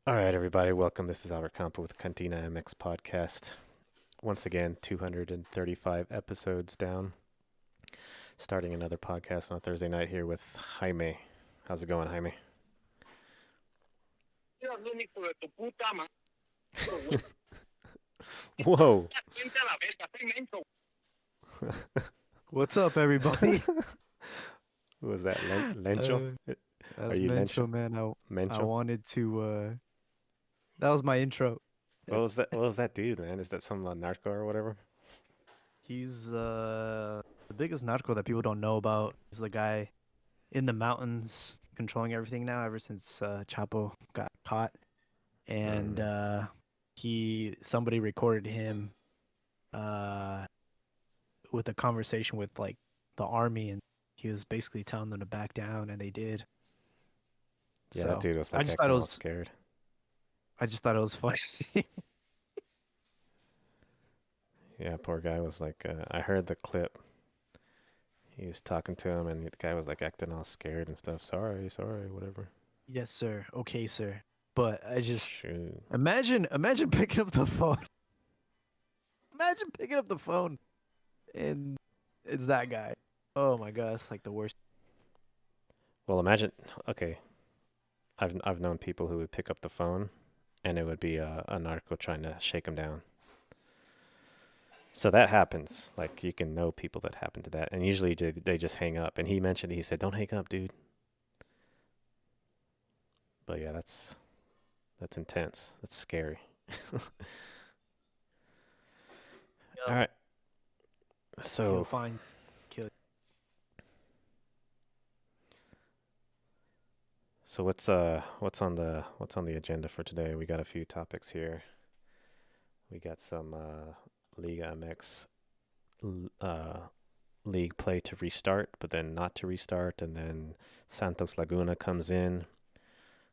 All right, everybody, welcome. This is Albert Campo with CantinaMX Podcast. Once again, 235 episodes down. Starting another podcast on a Thursday night here with Jaime. How's it going, Jaime? Whoa. What's up, everybody? Who was that? Lencho? Uh, Are that's you Lencho? Mencho, man. I Mencho? wanted to. That was my intro. What It, was that? What was that dude, man? Is that some narco or whatever? he's the biggest narco that people don't know about. He's the guy in the mountains controlling everything now. Ever since Chapo got caught, and Mm. he somebody recorded him uh with a conversation with like the army, and he was basically telling them to back down, and they did. Yeah, that So dude was I like just thought it acting all was. scared. I just thought it was funny. Yeah, poor guy was like, I heard the clip. He was talking to him, and the guy was like acting all scared and stuff. Sorry, sorry, whatever. Yes, sir. Okay, sir. But I just Shoot. imagine picking up the phone. Imagine picking up the phone and it's that guy. Oh my god, it's like the worst. Well, imagine. Okay, I've known people who would pick up the phone, and it would be a narco trying to shake him down. So that happens. Like you can know people that happen to that, and usually they just hang up. And he mentioned he said, "Don't hang up, dude." But yeah, that's intense. That's scary. All Yep. right. He'll So find kill. so what's on the agenda for today? We got a few topics here. We got some Liga MX league play to restart, but then not to restart, and then Santos Laguna comes in,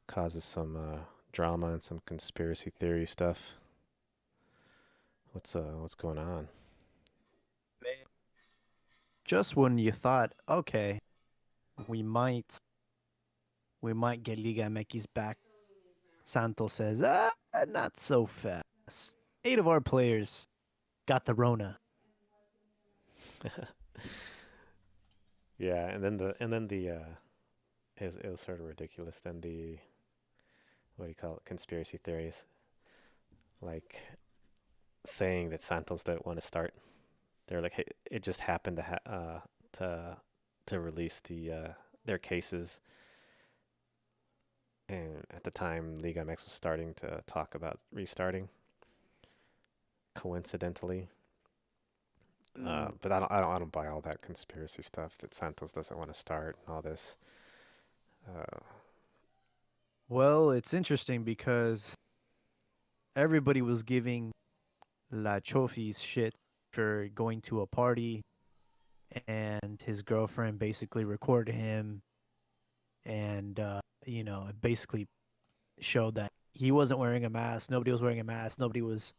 causes some drama and some conspiracy theory stuff. What's going on? Man. Just when you thought, okay, we might we might get Liga MX back, Santos says, not so fast. 8 of our players got the Rona. Yeah, and then the it was sort of ridiculous. Then the what do you call it? Conspiracy theories, like saying that Santos didn't want to start. They're like, hey, it just happened to to release their cases, and at the time, Liga MX was starting to talk about restarting. Coincidentally, Mm. but I don't buy all that conspiracy stuff that Santos doesn't want to start and all this. Uh, Well, it's interesting because everybody was giving La Chofis shit for going to a party, and his girlfriend basically recorded him, and it basically showed that he wasn't wearing a mask, nobody was wearing a mask, nobody was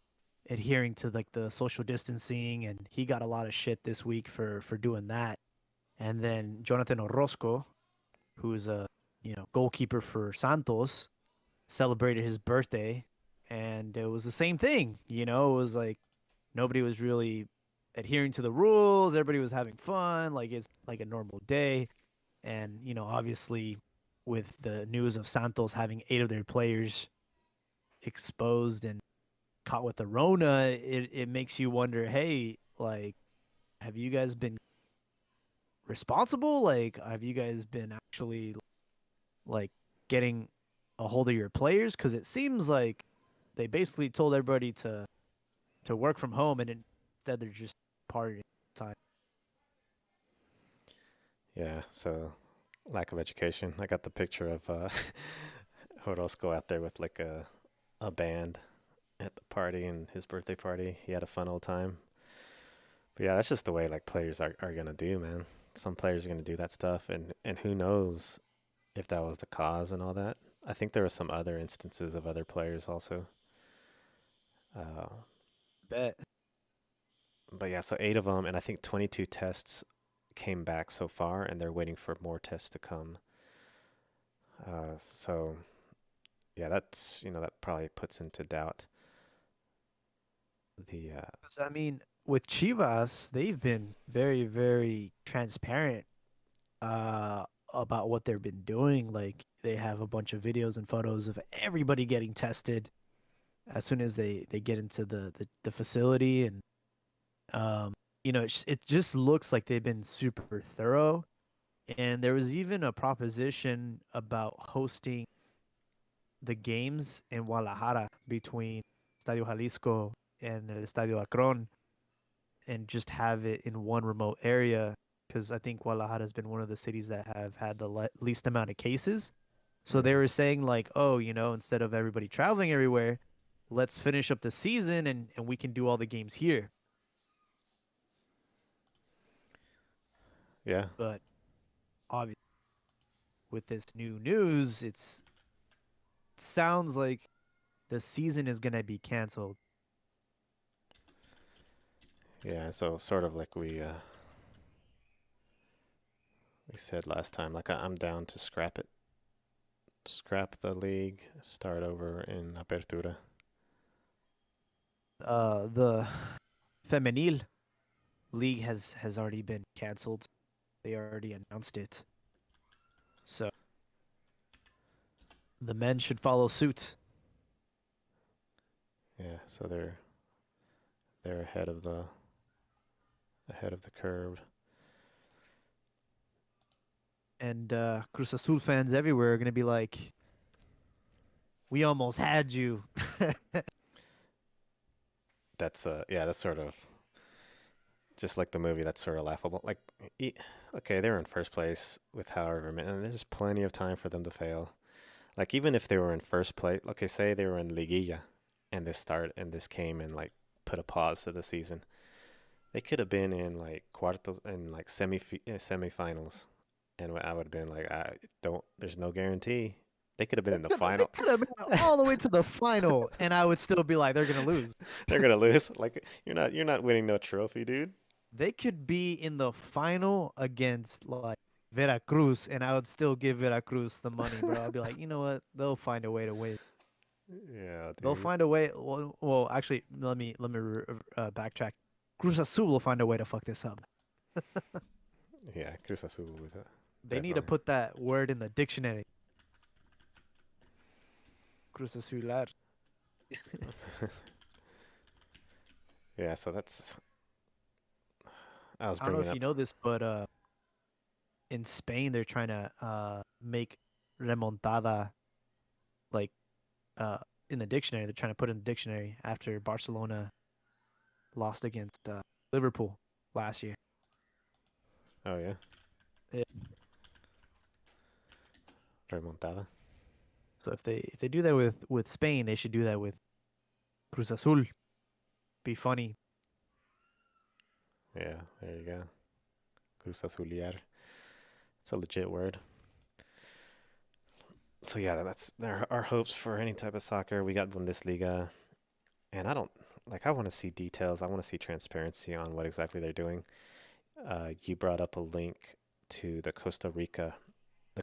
adhering to like the social distancing, and he got a lot of shit this week for doing that. And then Jonathan Orozco, who's a goalkeeper for Santos, celebrated his birthday, and it was the same thing. It was like nobody was really adhering to the rules. Everybody was having fun, like it's like a normal day. And obviously, with the news of Santos having 8 of their players exposed and caught with the Rona, it makes you wonder, hey, like, have you guys been responsible? Like, have you guys been actually like getting a hold of your players? Because it seems like they basically told everybody to work from home, and instead they're just partying time. yeah, so lack of education. I got the picture of Orozco out there with like a band at the party and his birthday party. He had a fun old time. But yeah, that's just the way like players are gonna do, man. Some players are gonna do that stuff, and who knows if that was the cause and all that. I think there were some other instances of other players also. Uh, Bet. but yeah, so 8 of them, and I think 22 tests came back so far, and they're waiting for more tests to come. So Yeah, that's that probably puts into doubt the 'Cause, I mean, with Chivas, they've been very, very transparent uh, about what they've been doing. Like they have a bunch of videos and photos of everybody getting tested as soon as they get into the facility, and it just looks like they've been super thorough. And there was even a proposition about hosting the games in Guadalajara between Estadio Jalisco and el Estadio Akron, and just have it in one remote area, because I think Guadalajara has been one of the cities that have had the least amount of cases. So they Mhm. were saying like, oh, instead of everybody traveling everywhere, let's finish up the season and we can do all the games here. Yeah, But obviously, with this new news, it sounds like the season is gonna be canceled. yeah. So sort of like we said last time, like I'm down to scrap the league, start over in Apertura. The Femenil league has already been canceled. They already announced it. So the men should follow suit. Yeah, so they're ahead of the curve. And Cruz Azul fans everywhere are going to be like, we almost had you. Yeah, that's sort of just like the movie. That's sort of laughable. Like, okay, they're in first place with however many, and there's plenty of time for them to fail. Like even if they were in first place, okay, say they were in Liguilla, and this came and like put a pause to the season. They could have been in like cuartos and like semifinals, and I would have been like, I don't. There's no guarantee. They could have been in the They final. could have been all the way to the final, and I would still be like, they're going to lose. They're gonna lose. Like you're not winning no trophy, dude. They could be in the final against like Veracruz, and I would still give Veracruz the money, bro. I'd be like, you know what? They'll find a way to win. Yeah, They'll dude. find a way. Well, actually, let me backtrack. Cruz Azul will find a way to fuck this up. Yeah, Cruz Azul would They need to definitely. put that word in the dictionary. Cruz Azular. Yeah, so that's I was I don't know bringing if you up. know this, but in Spain they're trying to make remontada like uh in the dictionary. They're trying to put it in the dictionary after Barcelona lost against Liverpool last year. Oh yeah, Yeah. remontada. So if they do that with Spain, they should do that with Cruz Azul. Be funny. Yeah, there you go. Cruz Azuliar. It's a legit word. So yeah, that's there are hopes for any type of soccer. We got Bundesliga, and I don't like. I want to see details. I want to see transparency on what exactly they're doing. You brought up a link to the Costa Rican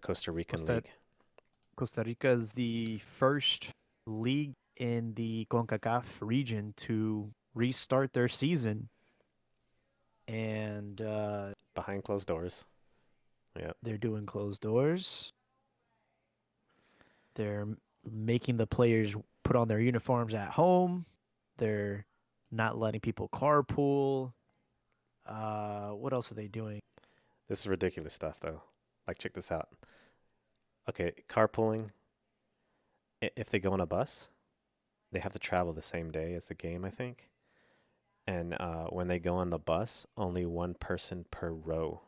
Costa league. Costa Rica is the first league in the CONCACAF region to restart their season, and Behind closed doors. Yeah. they're doing closed doors. They're making the players put on their uniforms at home. They're not letting people carpool. What else are they doing? This is ridiculous stuff though. Like check this out. Okay, carpooling. If they go on a bus, they have to travel the same day as the game, I think. And when they go on the bus, only one person per row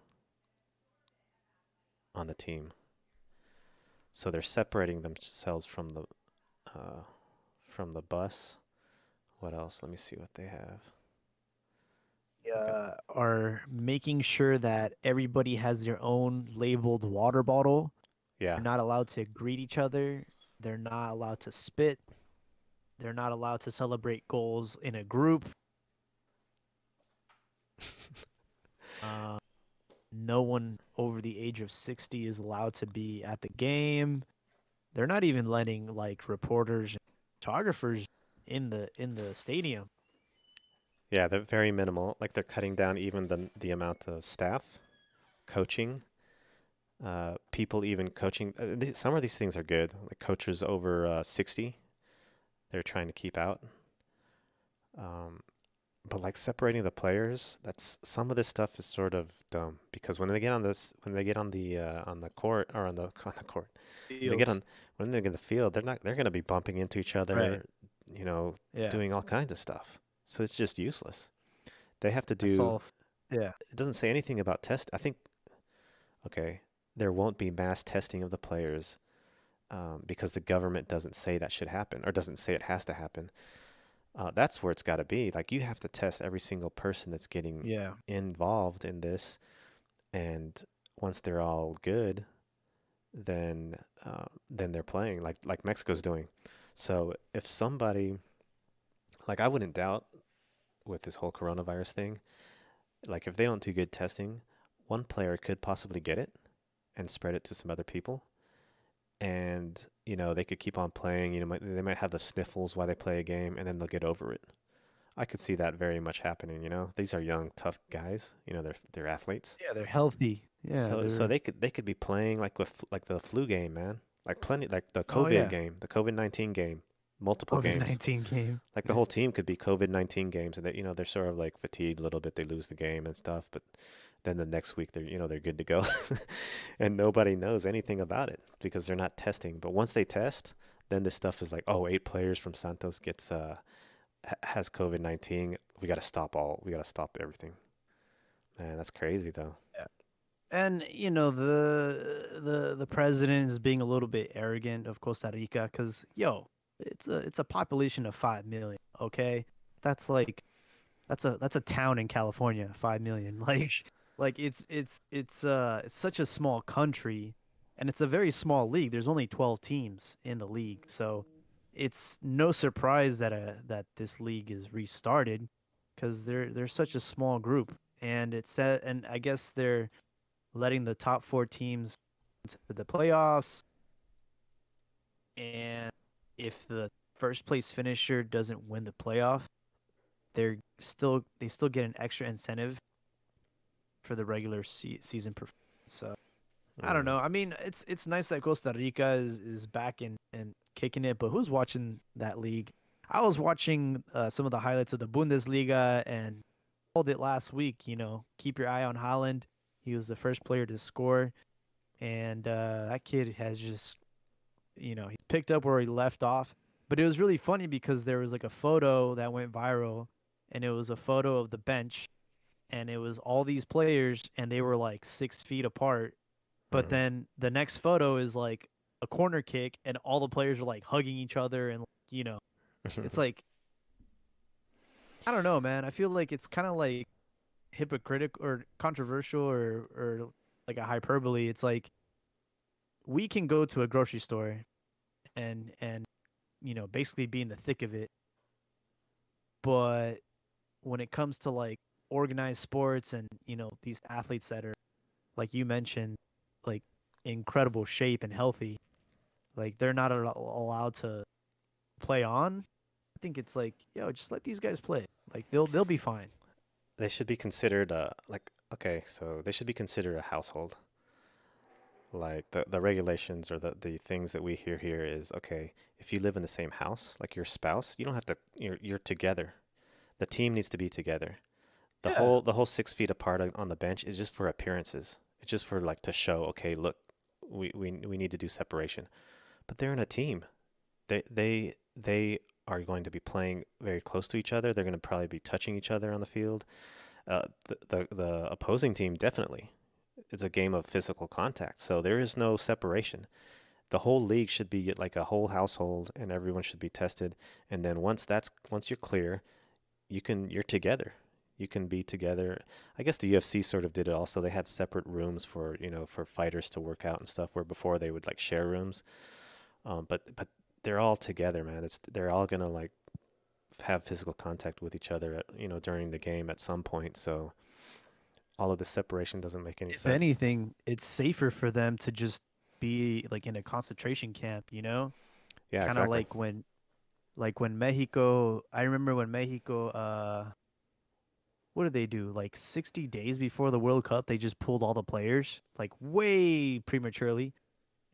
on the team. So they're separating themselves uh, from the bus. What else? Let me see what they have. Got, Are making sure that everybody has their own labeled water bottle. yeah. They're not allowed to greet each other. They're not allowed to spit. They're not allowed to celebrate goals in a group. Uh, no one over the age of 60 is allowed to be at the game. they're not even letting like reporters and photographers in the stadium. Yeah, they're very minimal. Like they're cutting down even the amount of staff, coaching, people even coaching. Some of these things are good. Like coaches over 60, they're trying to keep out. Um, but like separating the players, that's some of this stuff is sort of dumb because when they get on the court or on the on the court, when they get Fields. on when they get in the field, they're going to be bumping into each Right. other, you know, Yeah. doing all kinds of stuff. So it's just useless. They have to That's do. all. Yeah. It doesn't say anything about test. I think okay, there won't be mass testing of the players because the government doesn't say that should happen or doesn't say it has to happen. That's where it's got to be. Like you have to test every single person that's getting Yeah. involved in this, and once they're all good, then they're playing like Mexico's doing. So if somebody like I wouldn't doubt with this whole coronavirus thing, like if they don't do good testing, one player could possibly get it and spread it to some other people, and they could keep on playing. They might have the sniffles while they play a game, and then they'll get over it. I could see that very much happening. These are young, tough guys. They're athletes. Yeah. They're healthy. Yeah. So They're. they could be playing like with like the flu game, man. Like plenty, like the Oh COVID yeah. game, the COVID-19 game, multiple COVID games. 19 game. Like the whole team could be COVID-19 games, and they're sort of like fatigued a little bit. They lose the game and stuff, but then the next week they're good to go, and nobody knows anything about it because they're not testing. But once they test, then this stuff is like, oh, 8 players from Santos has COVID-19. We got to stop everything. Man, that's crazy though. Yeah. And the president is being a little bit arrogant of Costa Rica because it's a population of 5 million. Okay, that's like that's a town in California, 5 million. Like it's such a small country, and it's a very small league. There's only 12 teams in the league, so it's no surprise that this league is restarted because they're such a small group, and and I guess they're letting the top four teams into the playoffs, and if the first place finisher doesn't win the playoff, they still get an extra incentive for the regular season performance. So I don't Mm. know. I mean, it's nice that Costa Rica is back and kicking it, but who's watching that league? I was watching some of the highlights of the Bundesliga and called it last week. Keep your eye on Holland. He was the first player to score, and that kid has just he's picked up where he left off. But it was really funny because there was like a photo that went viral, and it was a photo of the bench, and it was all these players, and they were like 6 feet apart. But Mm. then the next photo is like a corner kick, and all the players are like hugging each other, and it's like I don't know, man. I feel like it's kind of like hypocritical or controversial or like a hyperbole. It's like we can go to a grocery store and basically be in the thick of it, but when it comes to like organized sports and these athletes that are like you mentioned, like incredible shape and healthy, like they're not allowed to play on. I think it's like, just let these guys play. Like they'll be fine. They should be considered like okay, so they should be considered a household. Like the regulations or the things that we hear here is okay, if you live in the same house, like your spouse, you don't have to you're together. The team needs to be together. The Yeah. whole 6 feet apart on the bench is just for appearances. It's just for like to show, okay, look, we need to do separation. But they're in a team. They are going to be playing very close to each other. They're going to probably be touching each other on the field. The opposing team definitely. It's a game of physical contact, so there is no separation. The whole league should be like a whole household, and everyone should be tested. And then once you're clear, you're together. You can be together. I guess the UFC sort of did it also. They have separate rooms for for fighters to work out and stuff, where before they would like share rooms. But they're all together, man. They're all gonna like have physical contact with each other at during the game at some point. So all of the separation doesn't make any If sense. anything, it's safer for them to just be like in a concentration camp, you know? Yeah, Kind of exactly. like when Mexico, I remember when Mexico what did they do? Like 60 days before the World Cup, they just pulled all the players like way prematurely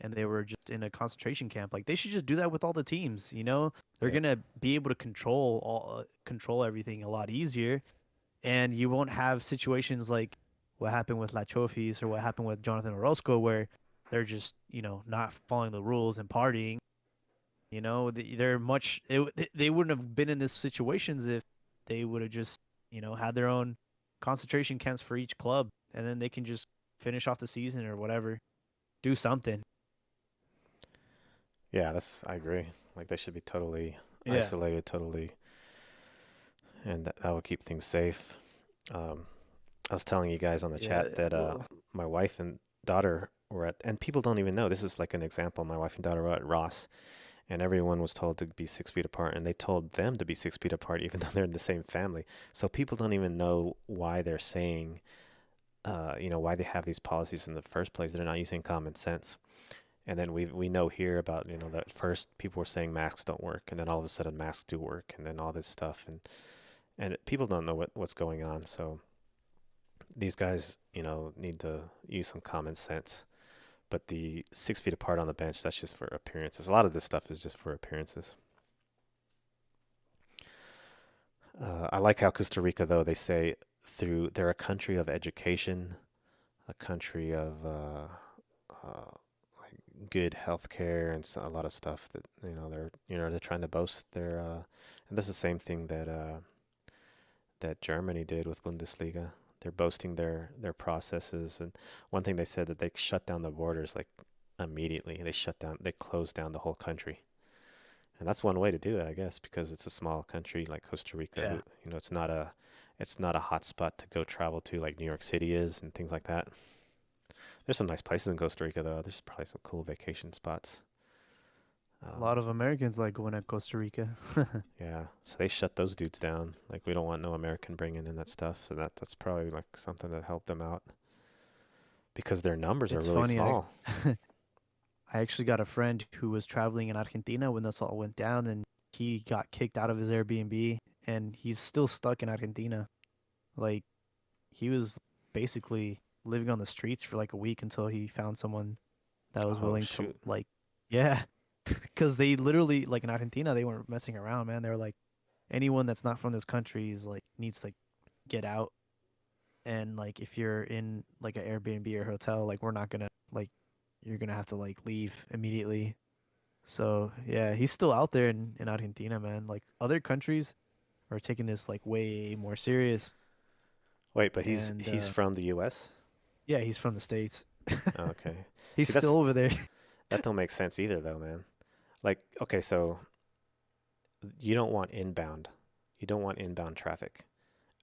and they were just in a concentration camp. Like they should just do that with all the teams, you know? They're Yep. going to be able to control everything a lot easier and you won't have situations like what happened with La Chofis or what happened with Jonathan Orozco where they're just, you know, not following the rules and partying. You know, they wouldn't have been in these situations if they would have just, you know, had their own concentration camps for each club and then they can just finish off the season or whatever, do something. Yeah, that's I agree. Like they should be totally Yeah. isolated, totally, and that would keep things safe. Um, I was telling you guys on the Yeah. chat that Well, my wife and daughter were at, and people don't even know. This is like an example. My wife and daughter were at Ross, and everyone was told to be 6 feet apart, and they told them to be 6 feet apart, even though they're in the same family. So people don't even know why they're saying, why they have these policies in the first place. They're not using common sense. And then we know here about that first people were saying masks don't work, and then all of a sudden masks do work, and then all this stuff, and people don't know what's going on. So these guys need to use some common sense. But the 6 feet apart on the bench, that's just for appearances. A lot of this stuff is just for appearances. I like how Costa Rica, though, they say they're a country of education, a country of like good health care and a lot of stuff that they're trying to boast their and that's the same thing that Germany did with Bundesliga. They're boasting their processes, and one thing they said that they shut down the borders like immediately. They closed down the whole country. And that's one way to do it, I guess, because it's a small country like Costa Rica. yeah. It's not a hot spot to go travel to like New York City is and things like that. There's some nice places in Costa Rica though. There's probably some cool vacation spots. A Um, lot of Americans like going to Costa Rica. yeah, so they shut those dudes down. Like we don't want no American bringing in that stuff. So that's probably like something that helped them out because their numbers are It's really funny. small. I actually got a friend who was traveling in Argentina when this all went down, and he got kicked out of his Airbnb, and he's still stuck in Argentina. Like he was basically living on the streets for like a week until he found someone that was Oh willing to shoot. like, yeah, because they literally like in Argentina they weren't messing around, man. They were like anyone that's not from this country is like needs to get out, and like if you're in like an Airbnb or hotel, like we're not gonna like you're gonna have to like leave immediately. So yeah, he's still out there in Argentina, man. Like other countries are taking this like way more serious. Wait, but he's And he's from the U.S. yeah, he's from the States. Okay. He's See, still over there. that don't make sense either, though, man. Like, okay, so you don't want inbound. You don't want inbound traffic.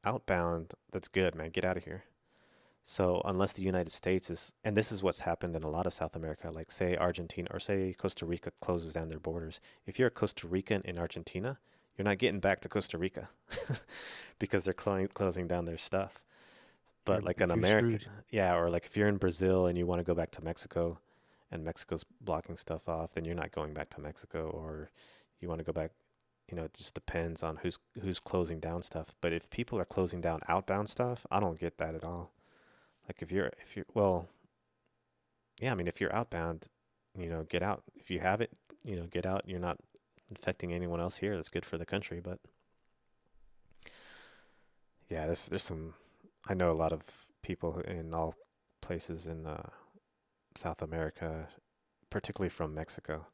Outbound, that's good, man. Get out of here. So unless the United States is, and this is what's happened in a lot of South America, like say Argentina or say Costa Rica closes down their borders. If you're a Costa Rican in Argentina, you're not getting back to Costa Rica because they're closing down their stuff. But You're like an you're American, screwed. yeah, or like if you're in Brazil and you want to go back to Mexico and Mexico's blocking stuff off, then you're not going back to Mexico, or you want to go back. It just depends on who's closing down stuff. But if people are closing down outbound stuff, I don't get that at all. Like if you're well, yeah, I mean if you're outbound, get out. If you have it, get out. You're not infecting anyone else here. That's good for the country. But yeah, there's some. I know a lot of people in all places in South America, particularly from Mexico,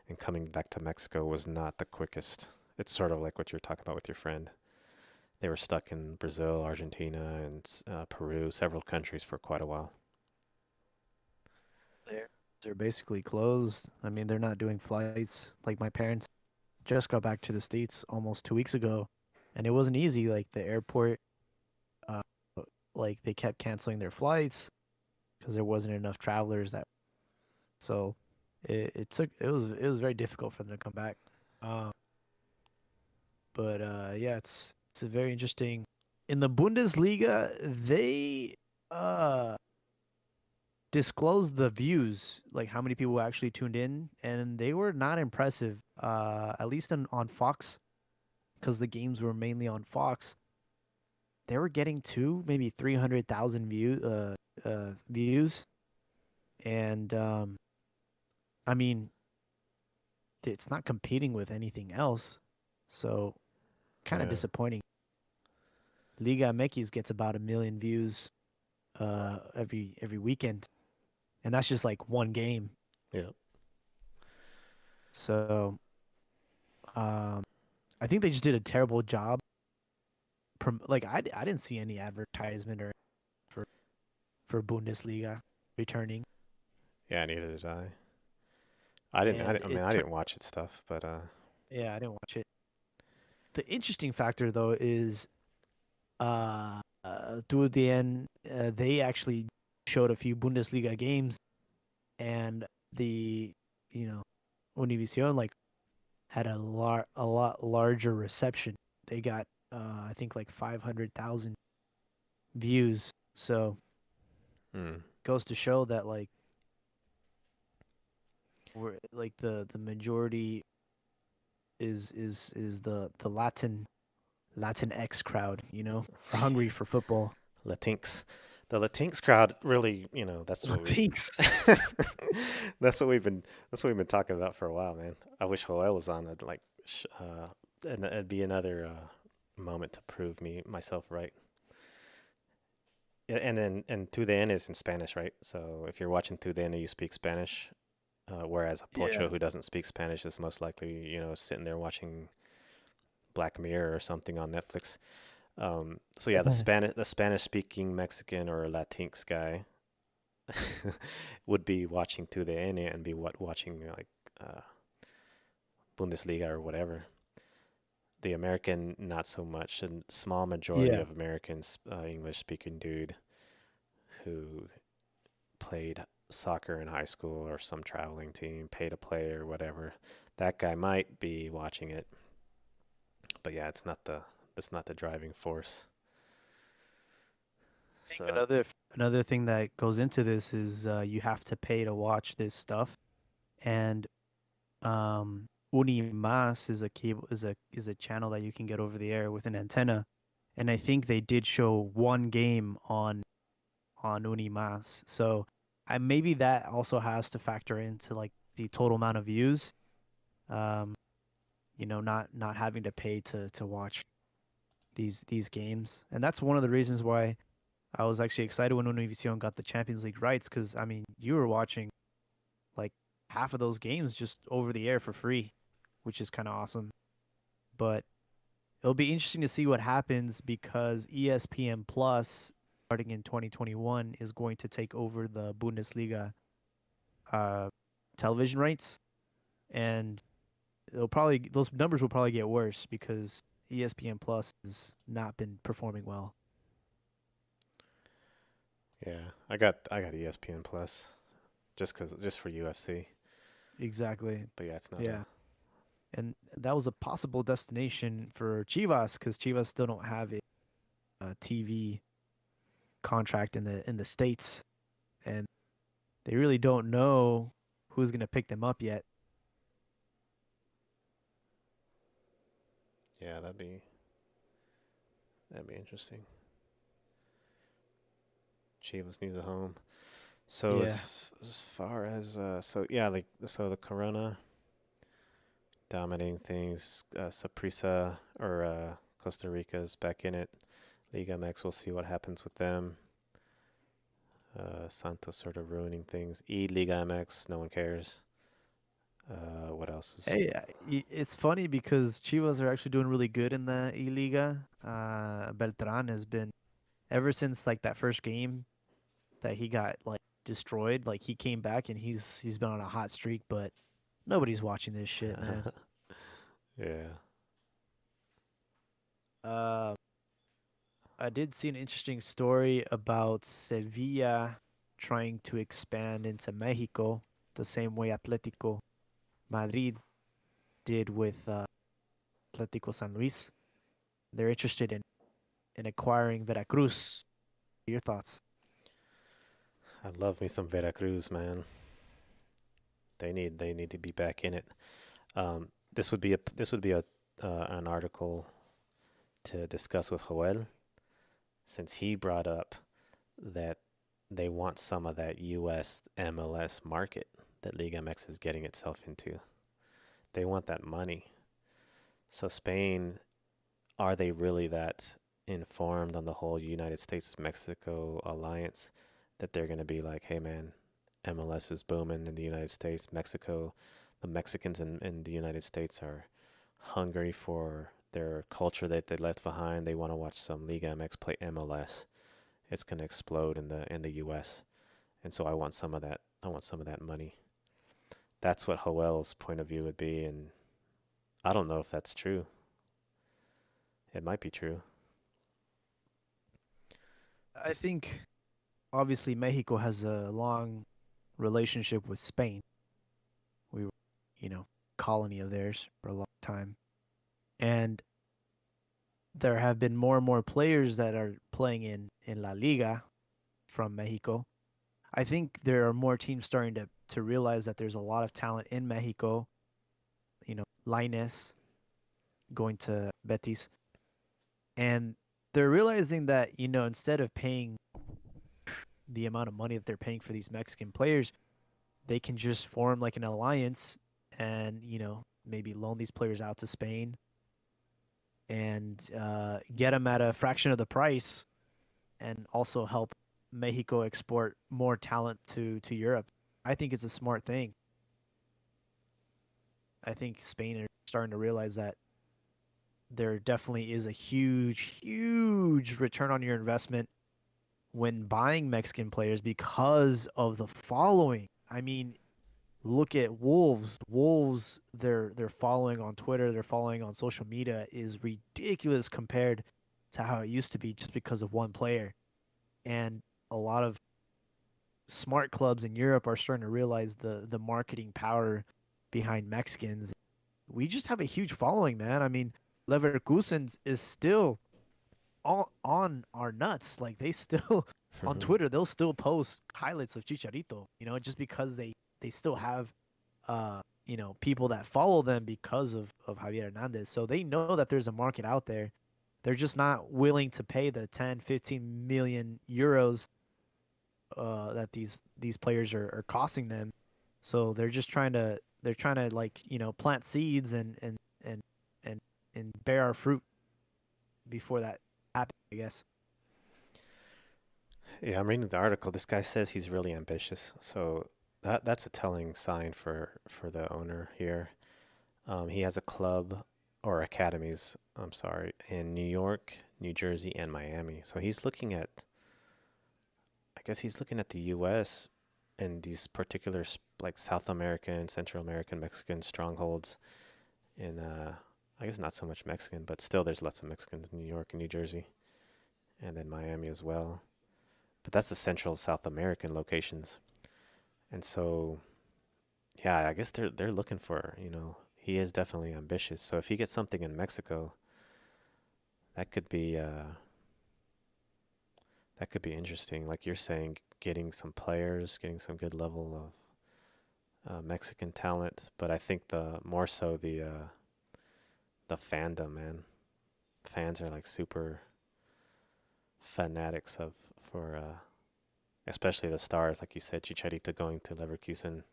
and coming back to Mexico was not the quickest. It's sort of like what you're talking about with your friend. They were stuck in Brazil, Argentina, and Peru, several countries for quite a while. They're they're basically closed. I mean, they're not doing flights. Like my parents just got back to the States almost 2 weeks ago, and it wasn't easy. Like the airport, uh, like they kept canceling their flights because there wasn't enough travelers that. So it was very difficult for them to come back. Um, but yeah, it's a very interesting. In the Bundesliga, they uh disclosed the views, like how many people actually tuned in, and they were not impressive. At least on Fox, because the games were mainly on Fox. They were getting two, maybe 300,000 views, and I mean, it's not competing with anything else, so kind of Yeah. disappointing. Liga MX gets about 1 million views every weekend, and that's just like one game. Yeah. So um, I think they just did a terrible job. Like I didn't see any advertisement or for for Bundesliga returning, Yeah. Neither did I. I didn't. and I mean, it I didn't watch it stuff, but yeah, I didn't watch it. The interesting factor though is toward the end, they actually showed a few Bundesliga games, and the you know Univision like had a lot larger reception. They got I think like 500,000 views. So mm, goes to show that like we're like the majority is the Latin X crowd, are hungry for football. Latinx. The Latinx crowd really, that's what we Latinx. that's what we've been talking about for a while, man. I wish Joel was on it, like, and it'd be another moment to prove myself right. Yeah, and then and to the end is in Spanish, right? So if you're watching to the end and you speak Spanish, whereas a Yeah. Pocho who doesn't speak Spanish is most likely, sitting there watching Black Mirror or something on Netflix. So yeah, the Spanish speaking Mexican or Latinx guy would be watching to the end and be watching like uh, Bundesliga or whatever. The American, not so much. A small majority Yeah. of Americans, English speaking dude who played soccer in high school or some traveling team, pay to play or whatever. That guy might be watching it, but yeah, it's not the driving force. I think So another thing that goes into this is you have to pay to watch this stuff, and Unimas is a cable is a channel that you can get over the air with an antenna, and I think they did show one game on Unimas, so maybe that also has to factor into like the total amount of views. Um, not having to pay to watch these games, and that's one of the reasons why I was actually excited when Univision got the Champions League rights because I mean you were watching like half of those games just over the air for free, which is kind of awesome. But it'll be interesting to see what happens because ESPN Plus starting in 2021 is going to take over the Bundesliga uh, television rights, and those numbers will probably get worse because ESPN Plus has not been performing well. yeah, I got ESPN Plus just for UFC. Exactly. But yeah, it's not a Yeah. And that was a possible destination for Chivas because Chivas still don't have a TV contract in the states, and they really don't know who's gonna pick them up yet. yeah. That'd be interesting. Chivas needs a home. So Yeah. as far as so yeah, like so the Corona dominating things. Saprissa or Costa Rica's back in it. Liga MX, we'll see what happens with them. Santos sort of ruining things. Liga MX, no one cares. What else is? Hey, it's funny because Chivas are actually doing really good in the E Liga. Beltran has been ever since like that first game that he got like destroyed. Like he came back and he's been on a hot streak, but nobody's watching this shit, man. Yeah. Uh, I did see an interesting story about Sevilla trying to expand into Mexico the same way Atletico Madrid did with Atletico San Luis. They're interested in acquiring Veracruz. Your thoughts? I love me some Veracruz, man. They need to be back in it. This would be a an article to discuss with Joel, since he brought up that they want some of that U.S. MLS market that Liga MX is getting itself into. They want that money. So Spain, are they really that informed on the whole United States Mexico alliance that they're going to be like, hey man, MLS is booming in the United States, Mexico, the Mexicans in the United States are hungry for their culture that they left behind. They want to watch some Liga MX play MLS. It's going to explode in the US. And so I want some of that. I want some of that money. That's what Joel's point of view would be, and I don't know if that's true. It might be true. I This, think obviously Mexico has a long relationship with Spain. We were, you know, colony of theirs for a long time. And there have been more and more players that are playing in La Liga from Mexico. I think there are more teams starting to realize that there's a lot of talent in Mexico. Linus going to Betis, and they're realizing that instead of paying the amount of money that they're paying for these Mexican players, they can just form like an alliance and maybe loan these players out to Spain and get them at a fraction of the price, and also help Mexico export more talent to Europe. I think it's a smart thing. I think Spain are starting to realize that there definitely is a huge, huge return on your investment when buying Mexican players because of the following. I mean, look at Wolves. Wolves, their following on Twitter, their following on social media is ridiculous compared to how it used to be just because of one player. And a lot of smart clubs in Europe are starting to realize the marketing power behind Mexicans. We just have a huge following, man. I mean, Leverkusen is still on our nuts. Like they still on Twitter, they'll still post highlights of Chicharito, just because they still have people that follow them because of Javier Hernandez. So they know that there's a market out there. They're just not willing to pay the 10, 15 million euros that these players are costing them. So they're trying to like plant seeds and and and bear our fruit before that happens, I guess. yeah, I'm reading the article. This guy says he's really ambitious, so that's a telling sign for the owner here. He has a club or academies, I'm sorry, in New York, New Jersey, and Miami. So he's looking at, I guess he's looking at the U.S. and these particular like South American, Central American, Mexican strongholds in, I guess not so much Mexican, but still there's lots of Mexicans in New York and New Jersey, and then Miami as well. But that's the Central South American locations, and so yeah, I guess they're looking for, he is definitely ambitious. So if he gets something in Mexico, that could be that could be interesting. Like you're saying, getting some players, getting some good level of Mexican talent. But I think the more so the fandom, man. Fans are like super fanatics of for especially the stars, like you said, Chicharito going to Leverkusen.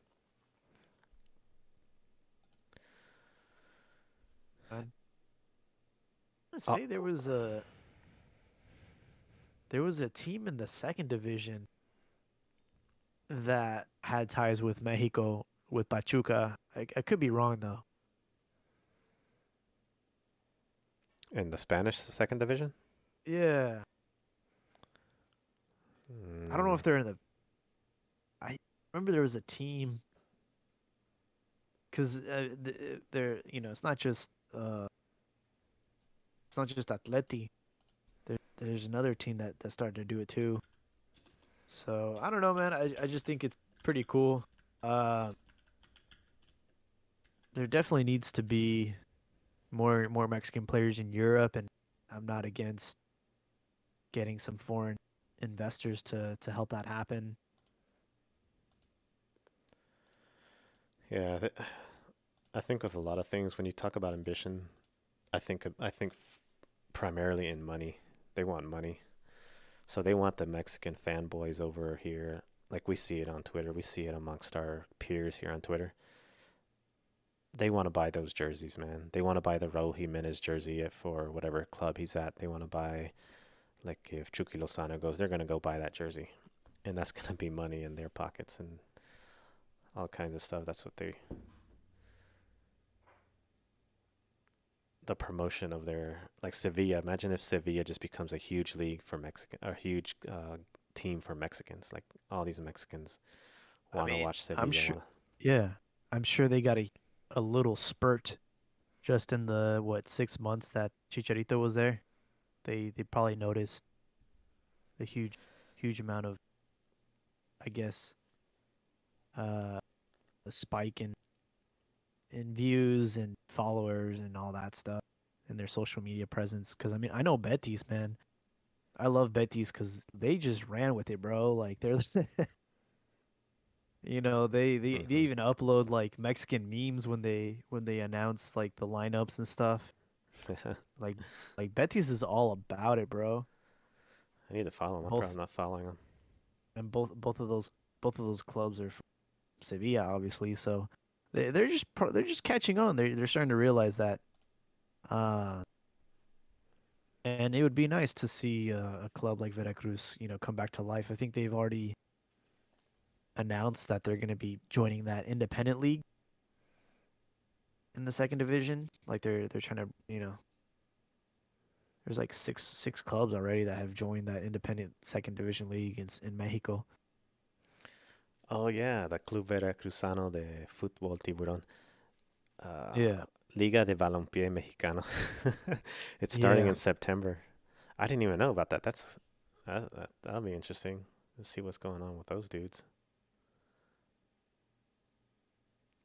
And let's Oh, say there was a team in the second division that had ties with Mexico with Pachuca. I could be wrong though. in the Spanish second division. Yeah, I don't know Mm, if they're in the. I remember there was a team because they're it's not just Atleti. There's another team that started to do it too. So I don't know, man. I just think it's pretty cool. Uh, there definitely needs to be more Mexican players in Europe, and I'm not against getting some foreign investors to help that happen. Yeah, I think with a lot of things, when you talk about ambition, I think primarily in money. They want money, so they want the Mexican fanboys over here. Like we see it on Twitter, we see it amongst our peers here on Twitter. They want to buy those jerseys, man. They want to buy the Raul Jimenez jersey for whatever club he's at. They want to buy, like, if Chucky Lozano goes, they're gonna go buy that jersey, and that's gonna be money in their pockets and all kinds of stuff. That's what they the promotion of their like Sevilla. Imagine if Sevilla just becomes a huge league for Mexican, a huge team for Mexicans. Like all these Mexicans I want to mean, watch I'm Sevilla. sure. Want Yeah, I'm sure they got a little spurt just in the what 6 months that Chicharito was there. They probably noticed a huge amount of, I guess, uh, a spike in views and followers and all that stuff and their social media presence. Because I mean, I know Betis, man. I love Betis because they just ran with it, bro. Like they're, they mm-hmm. even upload like Mexican memes when they announce like the lineups and stuff. Like like Betis is all about it, bro. I need to follow them. I'm Both probably not following them. and both of those clubs are from Sevilla, obviously. So they're just catching on. They're starting to realize that. Uh, and it would be nice to see a club like Veracruz, come back to life. I think they've already announced that they're going to be joining that independent league in the second division. Like they're trying to, there's like six clubs already that have joined that independent second division league in Mexico. Oh yeah, the Club Veracruzano de Fútbol Tiburón. Uh, Yeah, Liga de Balompié Mexicano. It's starting in yeah. September. I didn't even know about that. That'll be interesting. Let's see what's going on with those dudes.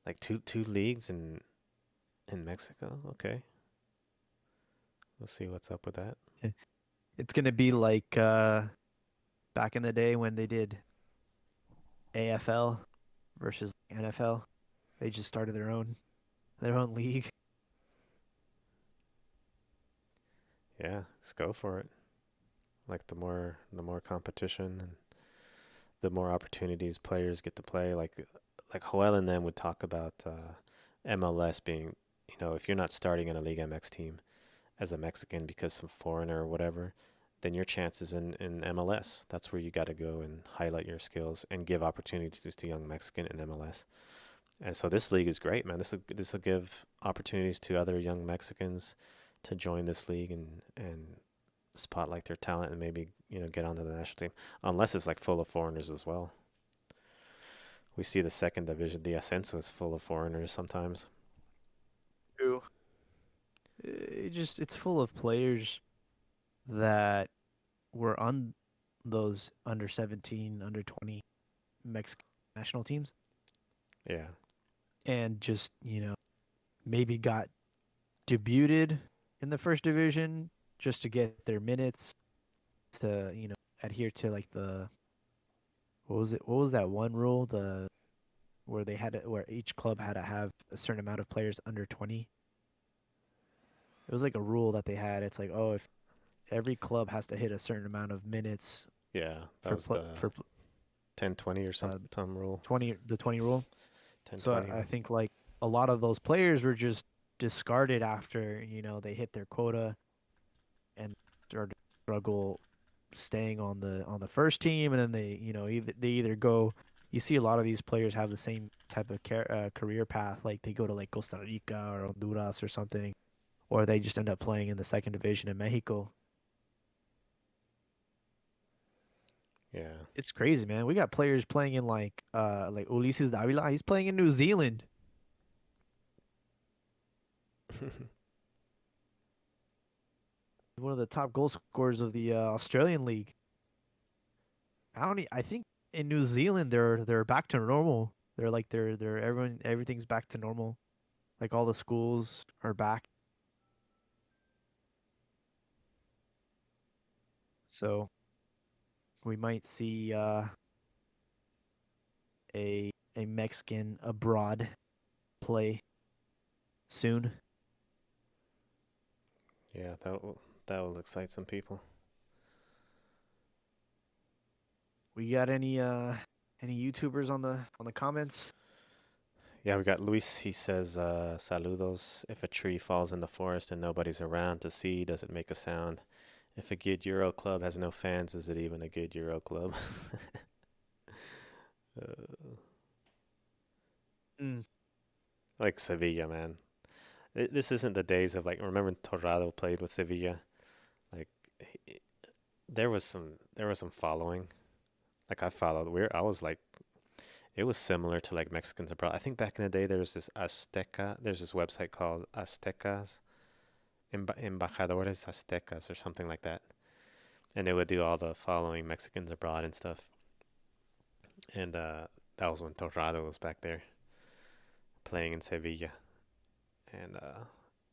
Like two leagues in Mexico. Okay, we'll see what's up with that. It's gonna be like back in the day when they did AFL versus NFL. They just started their own league. Yeah, let's go for it. Like the more competition and the more opportunities players get to play. Like Joel and them would talk about MLS being, if you're not starting in a Liga MX team as a Mexican because some foreigner or whatever, then your chances in MLS. That's where you got to go and highlight your skills and give opportunities to young Mexican in MLS. And so this league is great, man. This will give opportunities to other young Mexicans to join this league and spotlight their talent and maybe get onto the national team. Unless it's like full of foreigners as well. We see the second division, the Ascenso is full of foreigners sometimes. True. It's full of players that were on those under 17, under 20 Mexican national teams Yeah, and just, maybe got debuted in the first division just to get their minutes to, adhere to like the what was it? What was that one rule? Where each club had to have a certain amount of players under 20. It was like a rule that they had. It's like, oh, if every club has to hit a certain amount of minutes yeah, that for was the for 10-20 or uh, some rule. 20 rule. So 10-20 I rule. think like a lot of those players were just discarded after, they hit their quota and started to struggle staying on the first team, and then they either go. You see a lot of these players have the same type of career path, like they go to like Costa Rica or Honduras or something, or they just end up playing in the second division in Mexico. Yeah. It's crazy, man. We got players playing in like Ulises Davila. He's playing in New Zealand. One of the top goal scorers of the Australian League. I think in New Zealand they're back to normal. They're everything's back to normal. Like all the schools are back. So we might see a Mexican abroad. play soon. Yeah, that will excite some people. We got any YouTubers on the comments? Yeah, we got Luis. He says, "Saludos. If a tree falls in the forest and nobody's around to see, does it make a sound? If a good Euro club has no fans, is it even a good Euro club?" uh, Mm. like Sevilla, man. This isn't the days of like. Remember when Torrado played with Sevilla? Like, he- there was some following. Like I followed. I was like, it was similar to like Mexicans abroad. I think back in the day there was this Azteca. There's this website called Aztecas, Embajadores Aztecas or something like that, and they would do all the following Mexicans abroad and stuff. And that was when Torrado was back there playing in Sevilla. And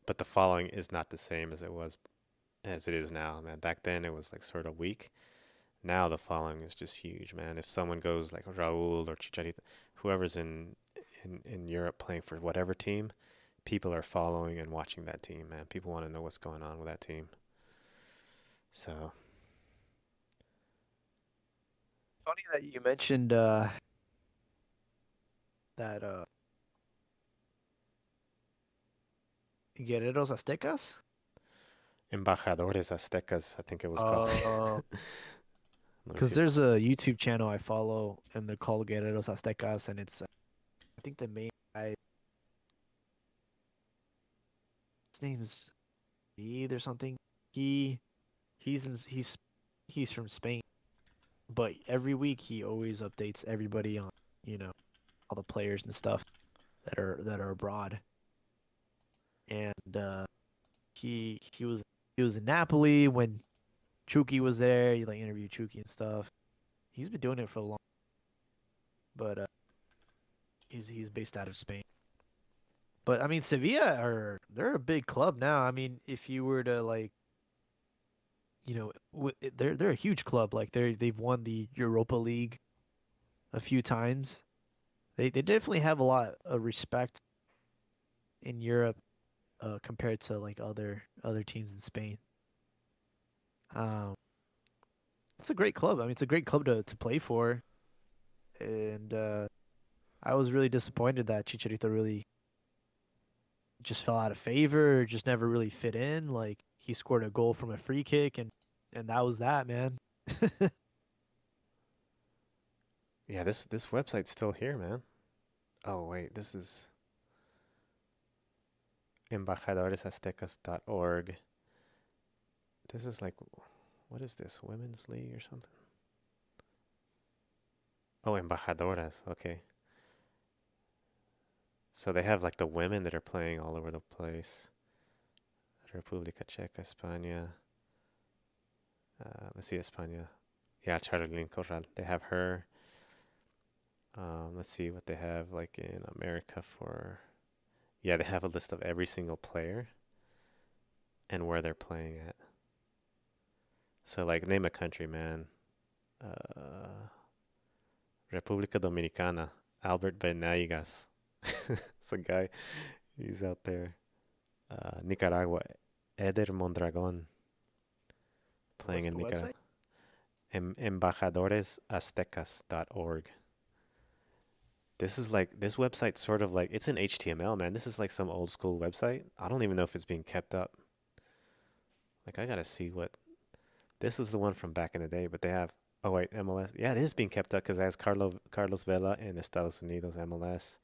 but the following is not the same as it is now, man. Back then it was like sort of weak. Now the following is just huge, man. If someone goes like Raul or Chicharito, whoever's in Europe playing for whatever team, people are following and watching that team, man. People want to know what's going on with that team. So Funny that you mentioned that Guerreros Aztecas. Embajadores Aztecas, I think it was called. Uh, Let me because see if there's a YouTube channel I follow, and they're called Guerreros Aztecas, and it's I think the main guy, his name's Eid or something. He he's in, he's from Spain, but every week he always updates everybody on you know all the players and stuff that are abroad. And he was in Napoli when Chucky was there. He like interviewed Chucky and stuff. He's been doing it for a long, but he's based out of Spain. But I mean, Sevilla are they're a big club now. I mean, if you were to like, they're a huge club. Like they've won the Europa League a few times. They definitely have a lot of respect in Europe compared to like other teams in Spain. Um, it's a great club. I mean, it's a great club to play for, and I was really disappointed that Chicharito really just fell out of favor, or just never really fit in. Like he scored a goal from a free kick, and that was that, man. yeah, this website's still here, man. Oh wait, this is embajadoresaztecas.org. This is like, what is this? Women's League or something? Oh, embajadoras. Okay. So they have like the women that are playing all over the place. República Checa, España. Let's see, España. Yeah, Charlene Corral. They have her. Let's see what they have like in America for. Yeah, they have a list of every single player and where they're playing at. So like, name a country, man. Uh, República Dominicana. Albert Benavigas. It's a guy. He's out there. Nicaragua. Eder Mondragon playing What's in the Nicaragua. website? Embajadoresaztecas.org. This is like, this website's sort of like, it's in HTML, man. This is like some old school website. I don't even know if it's being kept up. Like, I gotta see what. This is the one from back in the day, but they have. Oh wait, MLS. Yeah, it is being kept up because it has Carlos Vela in Estados Unidos MLS.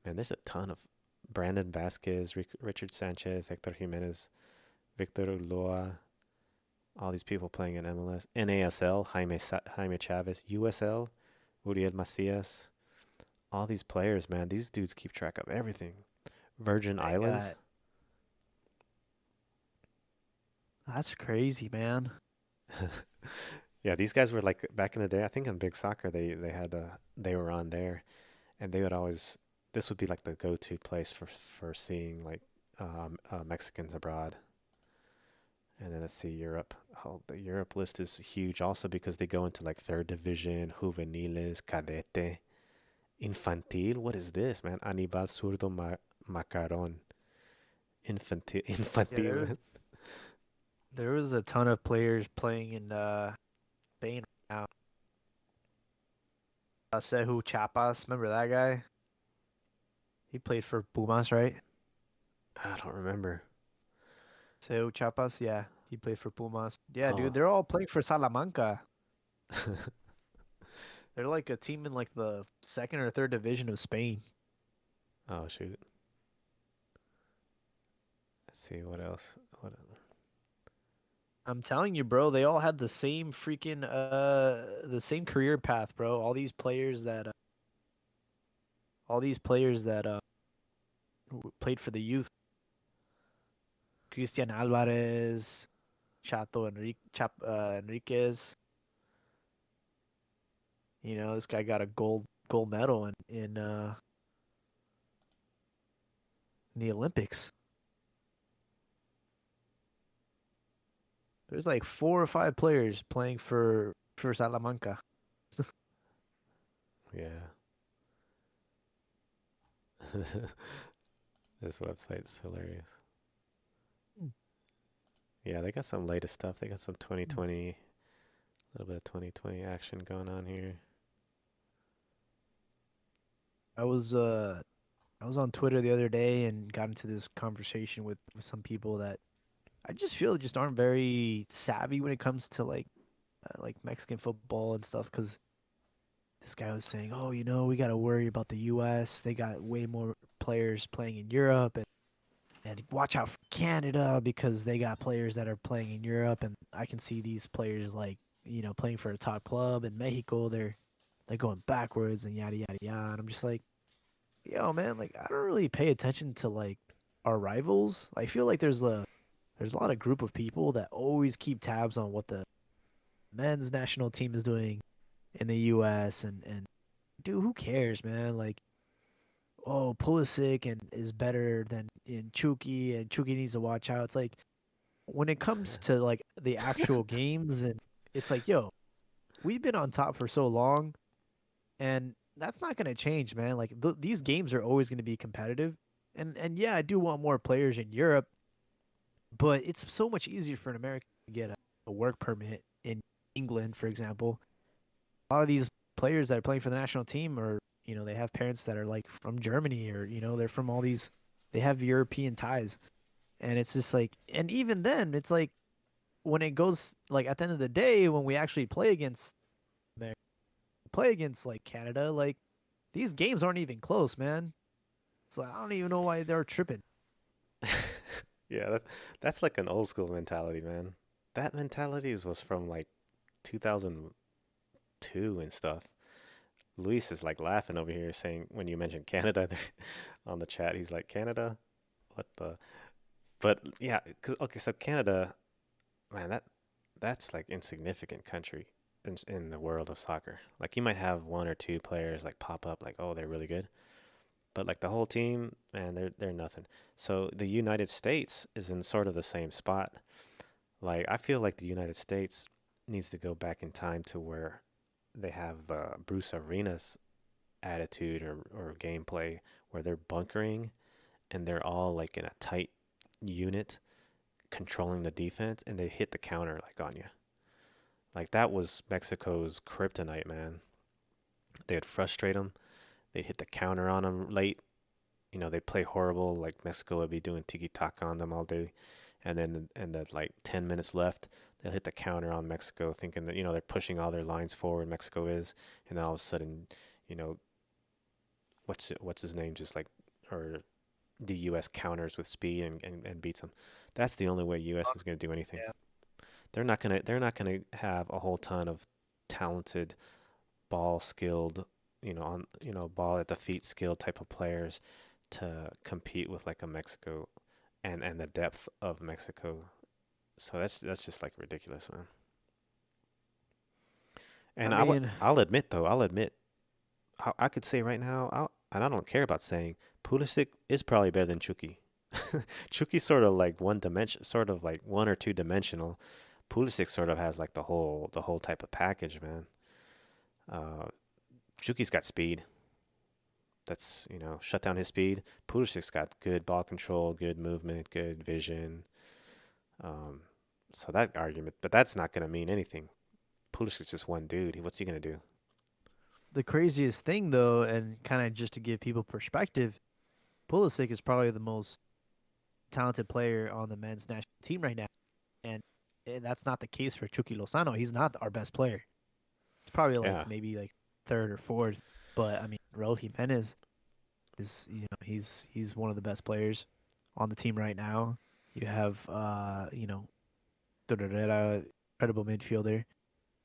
Man, there's a ton of Brandon Vasquez, Richard Sanchez, Hector Jimenez, Victor Ulloa. All these people playing in MLS, NASL, Jaime Chavez, USL, Uriel Macias. All these players, man. These dudes keep track of everything. Virgin They Islands. got That's crazy, man. Yeah, these guys were like back in the day. I think in Big Soccer, they were on there, and they would always. This would be like the go-to place for seeing like Mexicans abroad. And then let's see Europe. Oh, the Europe list is huge also because they go into like third division, juveniles, cadete, Infantil? What is this, man? Anibal Zurdo Macaron. Infantil, Yeah, infantil, man. there was a ton of players playing in Spain right now. Sehu Chapas, remember that guy? He played for Pumas, right? I don't remember. Sehu Chapas, yeah, he played for Pumas. Yeah, Oh, dude, they're all playing for Salamanca. They're like a team in like the second or third division of Spain. oh shoot. Let's see what else. What? I'm telling you, bro, they all had the same freaking the same career path, bro. All these players that played for the youth. Cristian Alvarez, Enriquez. You know, this guy got a gold medal in the Olympics. There's like 4 or 5 players playing for Salamanca. Yeah. This website's hilarious. Yeah, they got some latest stuff. They got some 2020, a little bit of 2020 action going on here. I was uh I was on Twitter the other day and got into this conversation with some people that I just feel just aren't very savvy when it comes to like Mexican football and stuff. Because this guy was saying, oh, you know, we got to worry about the U.S. They got way more players playing in Europe, and watch out for Canada because they got players that are playing in Europe, and I can see these players like playing for a top club in Mexico. They're going backwards and yada yada yada. And I'm just like, yo, man, like I don't really pay attention to like our rivals. I feel like there's a lot of group of people that always keep tabs on what the men's national team is doing in the U.S. and dude, who cares, man? Like, oh, Pulisic and is better than in Chucky, and Chucky needs to watch out. It's like when it comes to like the actual games, and it's like, yo, we've been on top for so long, and that's not gonna change, man. Like these games are always gonna be competitive, and yeah, I do want more players in Europe, but it's so much easier for an American to get a work permit in England, for example. A lot of these players that are playing for the national team are, they have parents that are like from Germany, or, they're from all these, they have European ties. And it's just like, and even then, it's like when it goes, like at the end of the day, when we actually play against like Canada, like these games aren't even close, man. So I don't even know why they're tripping. Yeah, that's like an old school mentality, man. That mentality was from like 2002 and stuff. Luis is like laughing over here saying when you mentioned Canada there on the chat, he's like, Canada? What the? But yeah, okay, so Canada, man, that's like insignificant country in the world of soccer. Like you might have one or two players like pop up like, oh, they're really good. But like the whole team, man, they're nothing. So the United States is in sort of the same spot. Like I feel like the United States needs to go back in time to where they have Bruce Arenas attitude or gameplay where they're bunkering and they're all like in a tight unit controlling the defense and they hit the counter like on you. Like that was Mexico's kryptonite, man. They'd frustrate them. They'd hit the counter on them late. You know, they'd play horrible. Like Mexico would be doing tiki taka on them all day. And then, and that like 10 minutes left, they'll hit the counter on Mexico, thinking that, they're pushing all their lines forward. Mexico is. And then all of a sudden, you know, what's his name? Just like, or the U.S. counters with speed and beats them. That's the only way U.S. is going to do anything. Yeah. They're not gonna have a whole ton of talented ball skilled, ball at the feet skilled type of players to compete with like a Mexico and the depth of Mexico. So that's just like ridiculous, man. I And mean, I'll admit though, I could say right now, and I don't care about saying Pulisic is probably better than Chucky. Chucky's sort of like one dimension, sort of like one or two dimensional. Pulisic sort of has like the whole type of package, man. Uh, Chucky's got speed. that's shut down his speed. Pulisic's got good ball control, good movement, good vision. Um, so that argument, but that's not going to mean anything. Pulisic's just one dude. What's he going to do? The craziest thing, though, and kind of just to give people perspective, Pulisic is probably the most talented player on the men's national team right now, and that's not the case for Chucky Lozano. He's not our best player. It's probably like Yeah. maybe like third or fourth. But I mean, Raul Jimenez is he's one of the best players on the team right now. You have Torreira, incredible midfielder.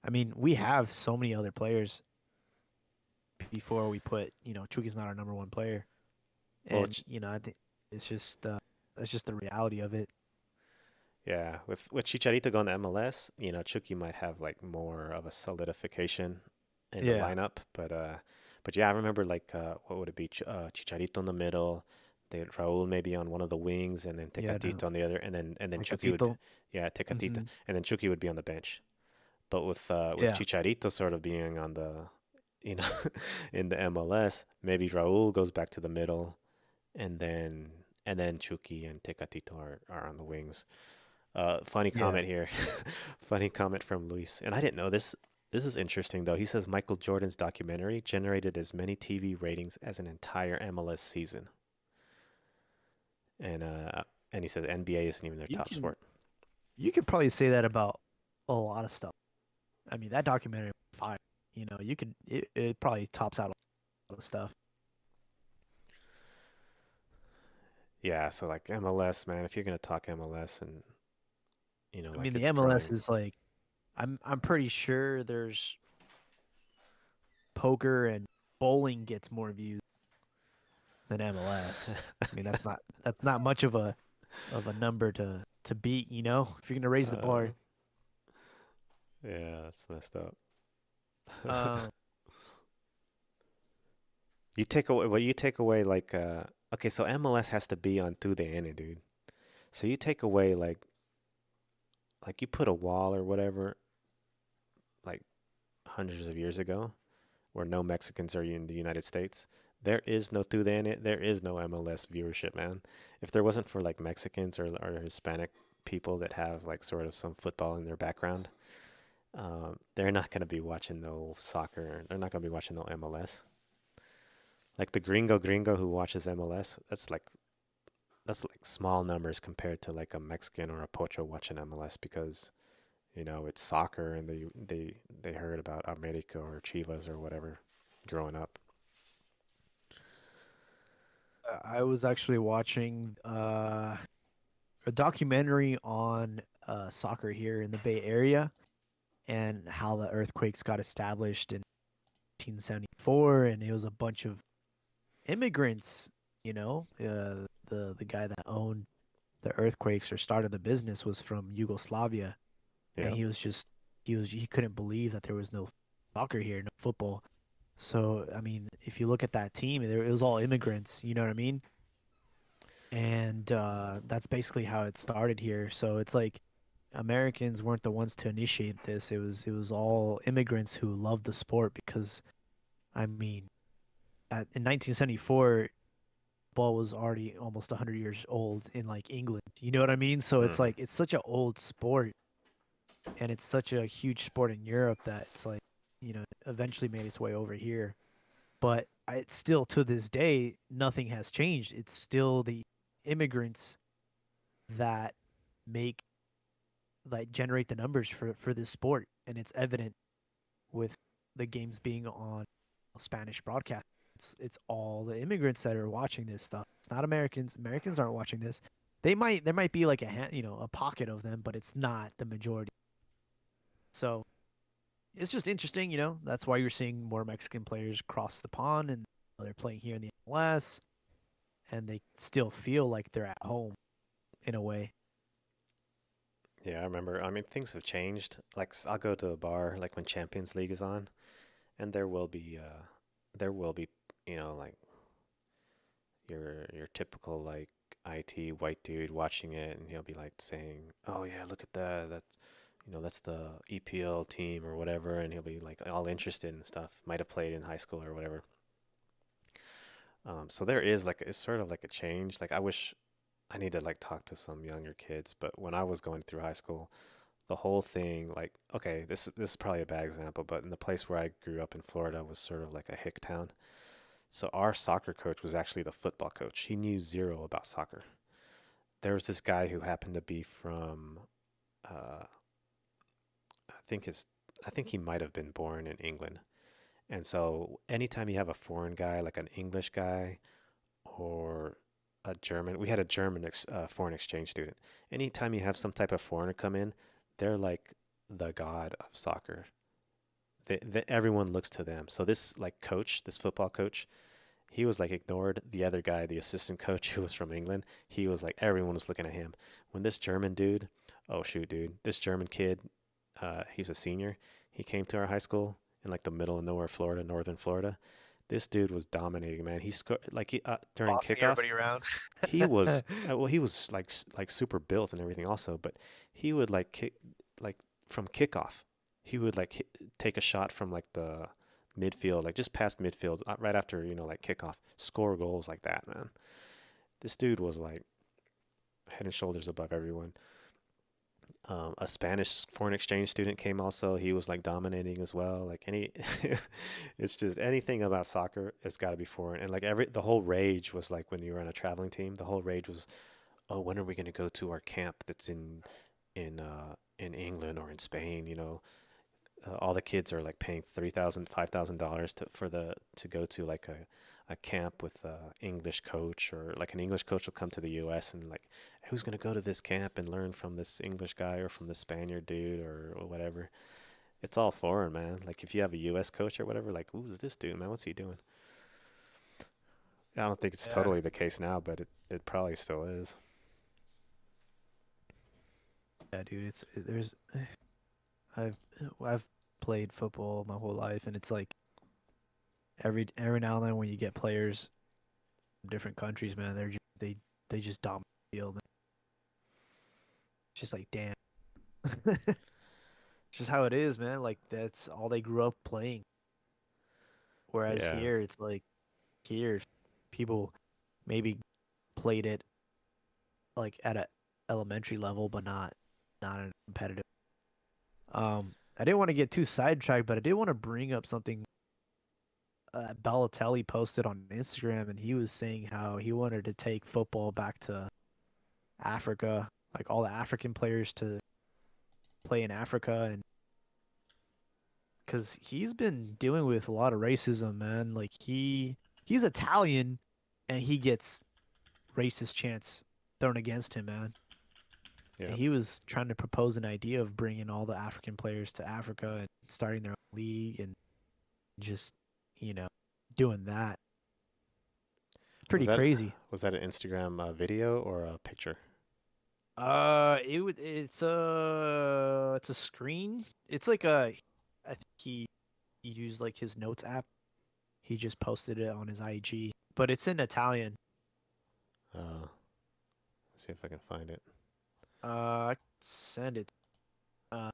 I mean, we have so many other players before we put Chuki's not our number one player, Well, and I think it's just that's just the reality of it. yeah, with Chicharito going to MLS, Chucky might have like more of a solidification in the Yeah, lineup, but yeah, I remember like what would it be? Chicharito in the middle, they Raúl maybe on one of the wings, and then yeah, no, Tecatito on the other, and then Chucky would, Tecatito. yeah, Tecatito, Hmm. and then Chucky would be on the bench. But with Yeah, Chicharito sort of being on the, you know, in the MLS, maybe Raúl goes back to the middle, and then Chucky and Tecatito are on the wings. Funny yeah. comment here. Funny comment from Luis. And I didn't know this. This is interesting though. He says Michael Jordan's documentary generated as many TV ratings as an entire MLS season. And he says NBA isn't even their You top can sport. you could probably say that about a lot of stuff. I mean, that documentary was fire. It probably tops out a lot of stuff. Yeah, so like MLS, man, if you're gonna talk MLS and I mean, like the it's MLS growing. is like I'm pretty sure there's poker and bowling gets more views than MLS. I mean, that's not much of a number to beat, if you're gonna raise the uh, bar. yeah, that's messed up. Um, You take away like okay, so MLS has to be on through the end, dude. So you take away like you put a wall or whatever like hundreds of years ago where no Mexicans are in the United States. There is no through the end. There is no MLS viewership, man. If there wasn't for like Mexicans or Hispanic people that have like sort of some football in their background, they're not gonna be watching no soccer. They're not gonna be watching no MLS. Like the gringo who watches MLS, that's like small numbers compared to like a Mexican or a pocho watching MLS because it's soccer and they heard about America or Chivas or whatever growing up. I was actually watching a documentary on soccer here in the Bay Area and how the earthquakes got established in 1974, and it was a bunch of immigrants. The guy that owned the earthquakes or started the business was from Yugoslavia, and Yeah. he couldn't believe that there was no soccer here, no football. So I mean, if you look at that team, it was all immigrants. You know what I mean? And that's basically how it started here. So it's like Americans weren't the ones to initiate this. It was all immigrants who loved the sport because I mean, in 1974, ball was already almost 100 years old in like England. You know what I mean? So it's Hmm. like it's such an old sport and it's such a huge sport in Europe that it's like, eventually made its way over here. But it's still to this day nothing has changed. It's still the immigrants that make like generate the numbers for this sport, and it's evident with the games being on Spanish broadcast. It's all the immigrants that are watching this stuff. It's not Americans. Americans aren't watching this. There might be like a pocket of them, but it's not the majority. So it's just interesting. That's why you're seeing more Mexican players cross the pond and they're playing here in the MLS, and they still feel like they're at home in a way. Yeah, I remember. I mean, things have changed. Like I'll go to a bar like when Champions League is on, and there will be like your typical like IT white dude watching it, and he'll be like saying, "Oh yeah, look at that. That's the EPL team or whatever," and he'll be like all interested and stuff. Might have played in high school or whatever. So there is like it's sort of like a change. Like I wish I need to like talk to some younger kids, but when I was going through high school, the whole thing like okay, this is probably a bad example, but in the place where I grew up in Florida was sort of like a hick town. So our soccer coach was actually the football coach. He knew zero about soccer. There was this guy who happened to be from uh, I think his I think he might have been born in England. And so anytime you have a foreign guy, like an English guy or a German, we had a German foreign exchange student. Anytime you have some type of foreigner come in, they're like the god of soccer. Everyone looks to them. So this like coach, this football coach, he was like ignored. The other guy, the assistant coach who was from England, he was like everyone was looking at him. When this German dude, oh shoot, dude, this German kid, he's a senior. He came to our high school in like the middle of nowhere, Florida, northern Florida. This dude was dominating, man. He scored like during Bossing kickoff. everybody around. He was well, he was like super built and everything also, but he would like kick like from kickoff. He would like take a shot from like the midfield, like just past midfield, right after like kickoff, score goals like that, man. This dude was like head and shoulders above everyone. A Spanish foreign exchange student came also. He was like dominating as well. Like any, it's just anything about soccer has got to be foreign. And like the whole rage was like when you were on a traveling team, the whole rage was, oh, when are we going to go to our camp that's in England or in Spain? All the kids are like paying $3,000, $5,000 to go to like a camp with a English coach, or like an English coach will come to the US and like who's gonna go to this camp and learn from this English guy or from the Spaniard dude or whatever. It's all foreign, man. Like if you have a US coach or whatever, like who's this dude, man? What's he doing? I don't think it's Yeah, totally the case now, but it probably still is. yeah, dude. There's I've I've played football my whole life, and it's like every now and then when you get players from different countries, man, they just dominate the field. Man. It's just like damn, it's just how it is, man. Like that's all they grew up playing. Whereas Yeah. here, it's like here, people maybe played it like at a elementary level, but not in a competitive. I didn't want to get too sidetracked, but I did want to bring up something Balotelli posted on Instagram, and he was saying how he wanted to take football back to Africa, like all the African players to play in Africa, and because he's been dealing with a lot of racism, man. Like he's Italian, and he gets racist chants thrown against him, man. And Yep. he was trying to propose an idea of bringing all the African players to Africa and starting their own league and just, you know, doing that. Was Pretty that crazy. was that an Instagram video or a picture? It's a screen. It's like I think he used like his notes app. He just posted it on his IG, but it's in Italian. Uh, see if I can find it. I can send it. Uh,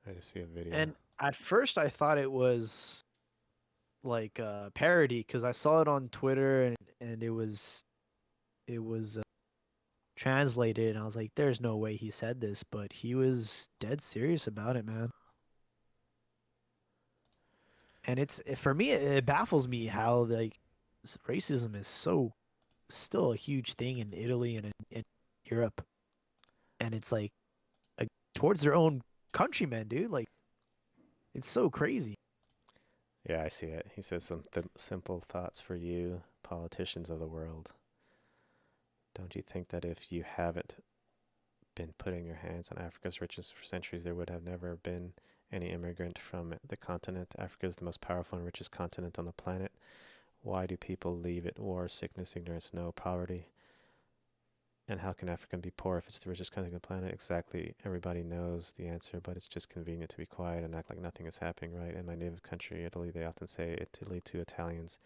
I just see a video. and at first I thought it was like a parody because I saw it on Twitter and it was translated and I was like, there's no way he said this, but he was dead serious about it, man. And for me, it baffles me how like racism is so still a huge thing in Italy and in Europe, and it's like towards their own countrymen, dude. Like it's so crazy. Yeah, I see it. He says some simple thoughts for you, politicians of the world. Don't you think that if you haven't been putting your hands on Africa's riches for centuries, there would have never been any immigrant from the continent? Africa is the most powerful and richest continent on the planet. Why do people leave it? War, sickness, ignorance, no poverty. And how can Africa be poor if it's the richest country on the planet? Exactly. Everybody knows the answer, but it's just convenient to be quiet and act like nothing is happening, right? In my native country, Italy, they often say Italy to Italians,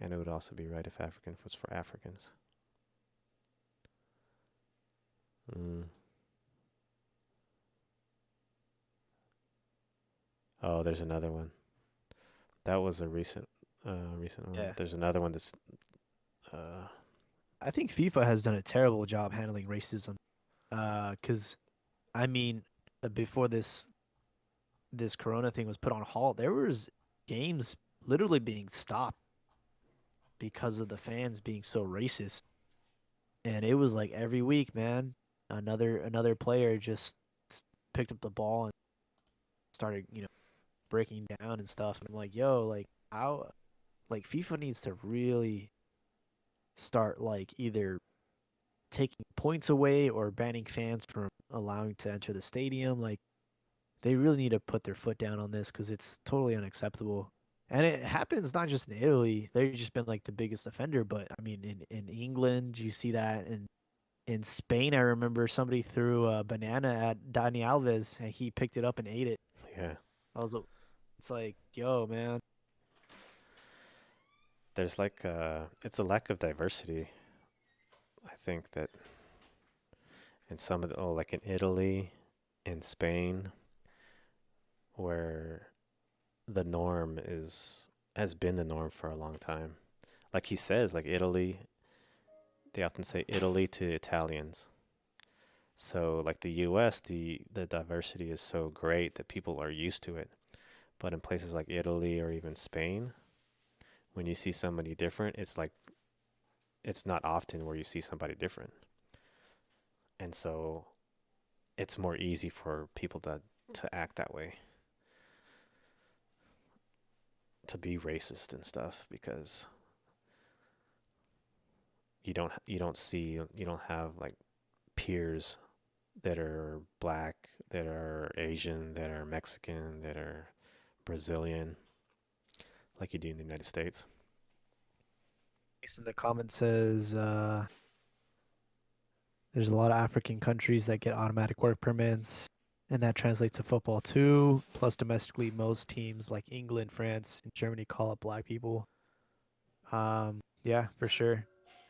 and it would also be right if African was for Africans. Mm. Oh, there's another one. That was a recent. recent one, Yeah. but there's another one that's uh, I think FIFA has done a terrible job handling racism. Because I mean, before this Corona thing was put on halt, there was games literally being stopped because of the fans being so racist. And it was like every week, man, another player just picked up the ball and started, breaking down and stuff. And I'm like, yo, like how like FIFA needs to really start like either taking points away or banning fans from allowing to enter the stadium. Like they really need to put their foot down on this because it's totally unacceptable. And it happens not just in Italy. They've just been like the biggest offender, but I mean in England you see that, and in Spain I remember somebody threw a banana at Dani Alves and he picked it up and ate it. yeah. I was It's like, yo, man. There's like it's a lack of diversity. I think that in some of the like in Italy, in Spain, where the norm is has been the norm for a long time. Like he says, like Italy, they often say Italy to Italians. So like the US, the diversity is so great that people are used to it. But in places like Italy or even Spain, when you see somebody different, it's like it's not often where you see somebody different. And so it's more easy for people to act that way, to be racist and stuff because you don't have like peers that are black, that are Asian, that are Mexican, that are Brazilian, like you do in the United States. In the comment says there's a lot of African countries that get automatic work permits, and that translates to football too. Plus, domestically, most teams like England, France, and Germany call up black people. Yeah, for sure.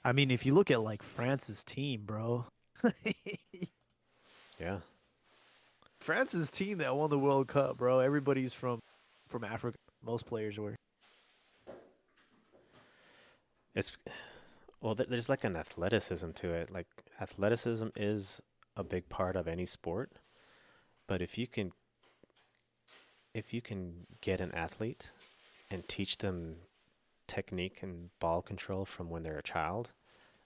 I mean, if you look at like France's team, bro, Yeah, France's team that won the World Cup, bro, everybody's from Africa. Most players were. it's well, there's like an athleticism to it. Like athleticism is a big part of any sport, but if you can get an athlete and teach them technique and ball control from when they're a child,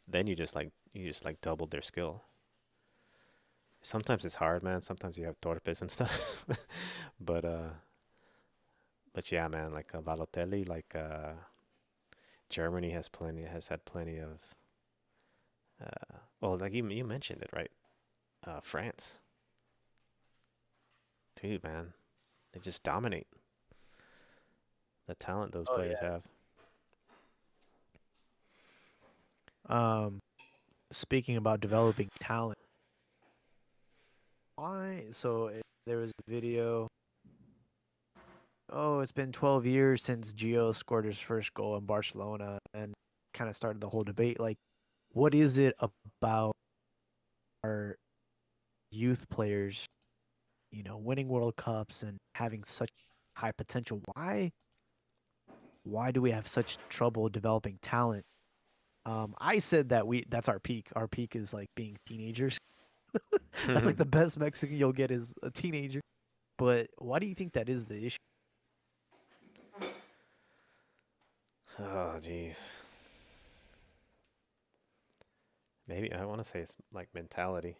then you just like doubled their skill. Sometimes it's hard, man. Sometimes you have torpes and stuff. but but yeah, man, like Balotelli, like Germany has had plenty of well, like you mentioned it, right? France. Dude, man, they just dominate the talent those Oh players yeah. have. Um, Speaking about developing talent, there was a video. Oh, it's been 12 years since Gio scored his first goal in Barcelona, and kind of started the whole debate. Like, what is it about our youth players, winning World Cups and having such high potential? Why do we have such trouble developing talent? I said that that's our peak. Our peak is like being teenagers. That's like the best Mexican you'll get is a teenager. But why do you think that is the issue? Oh, jeez. Maybe I want to say it's like mentality.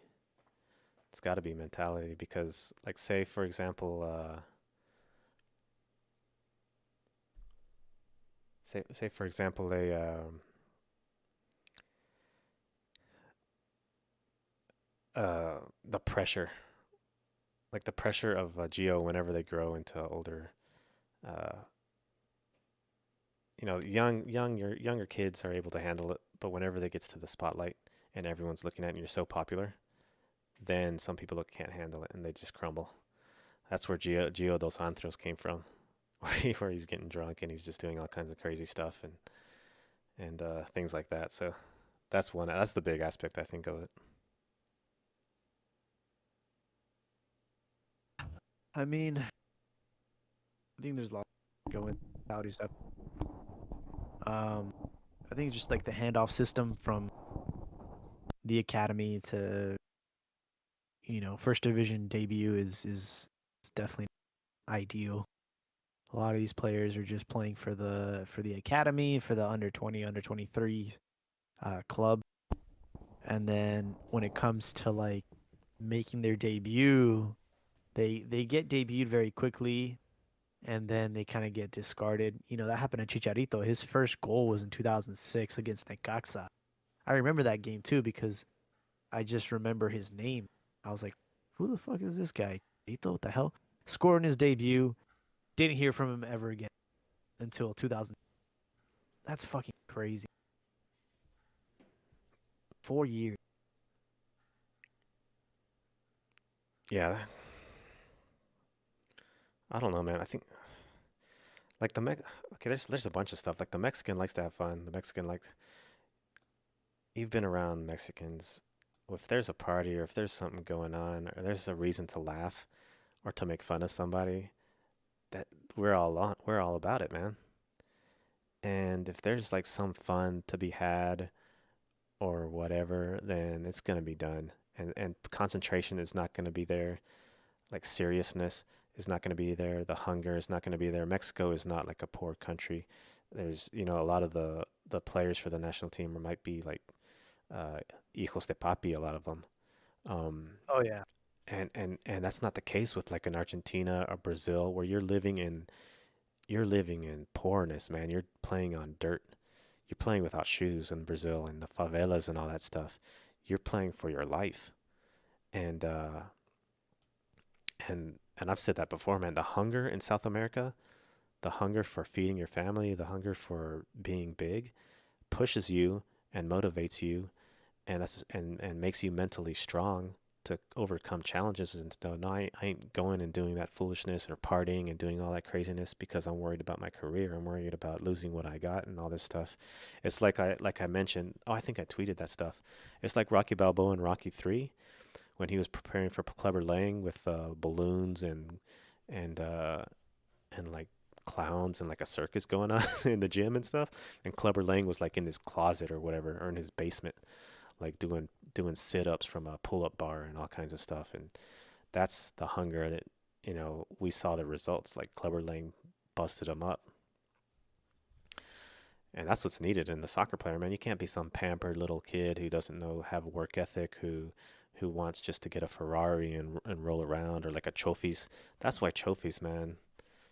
It's got to be mentality because, like, say for example, say for example, the pressure, like the pressure of Geo whenever they grow into older, uh, younger kids are able to handle it, but whenever they gets to the spotlight and everyone's looking at you, you're so popular, then some people can't handle it and they just crumble. That's where Gio dos Antros came from, where he's getting drunk and he's just doing all kinds of crazy stuff and things like that. So that's the big aspect I think of it. I mean, I think there's a lot going Saudi stuff. Um, I think just like the handoff system from the academy to first division debut is definitely ideal. A lot of these players are just playing for the academy, for the under 20, under 23 club, and then when it comes to like making their debut, they get debuted very quickly, and then they kind of get discarded. That happened to Chicharito. His first goal was in 2006 against Necaxa. I remember that game too because I just remember his name. I was like, who the fuck is this guy? Chicharito, what the hell? Scored in his debut. Didn't hear from him ever again until 2000. That's fucking crazy. 4 years. Yeah, I don't know, man. I think like okay, there's a bunch of stuff. Like the Mexican likes to have fun. The Mexican likes you've been around Mexicans. If there's a party or if there's something going on or there's a reason to laugh or to make fun of somebody, that we're all about it, man. And if there's like some fun to be had or whatever, then it's gonna be done. And concentration is not gonna be there. Like seriousness is not gonna be there. The hunger is not gonna be there. Mexico is not like a poor country. There's a lot of the players for the national team might be like uh, hijos de papi, a lot of them. Um, Oh yeah. and that's not the case with like in Argentina or Brazil, where you're living in poorness, man. You're playing on dirt. You're playing without shoes in Brazil and the favelas and all that stuff. You're playing for your life. And and I've said that before, man. The hunger in South America, the hunger for feeding your family, the hunger for being big, pushes you and motivates you, and makes you mentally strong to overcome challenges. And no, I ain't going and doing that foolishness or partying and doing all that craziness because I'm worried about my career. I'm worried about losing what I got and all this stuff. It's like I mentioned. Oh, I think I tweeted that stuff. It's like Rocky Balboa in Rocky 3 when he was preparing for Clubber Lang with balloons and uh, and like clowns and like a circus going on in the gym and stuff. And Clubber Lang was like in his closet or whatever, or in his basement, like doing sit ups from a pull up bar and all kinds of stuff. And that's the hunger that we saw the results. Like Clubber Lang busted him up, and that's what's needed in the soccer player, man. You can't be some pampered little kid who doesn't know have work ethic, who wants just to get a Ferrari and roll around, or like a trophies. That's why trophies, man.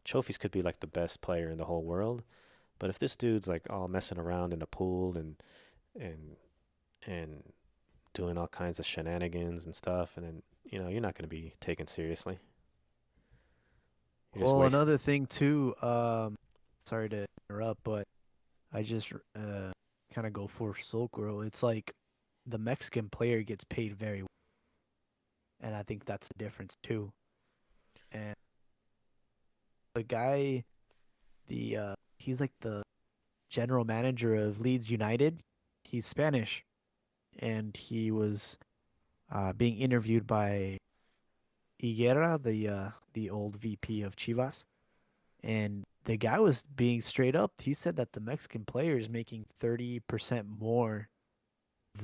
Trophies could be like the best player in the whole world, but if this dude's like all messing around in the pool and and doing all kinds of shenanigans and stuff, and then you're not going to be taken seriously. You're just Well, wasting. another thing too. Sorry to interrupt, but I just kind of go for Sulcro. It's like the Mexican player gets paid very well, and I think that's the difference too. And the guy, the he's like the general manager of Leeds United. He's Spanish, and he was being interviewed by Higuera, the old VP of Chivas, and the guy was being straight up. He said that the Mexican player is making 30% more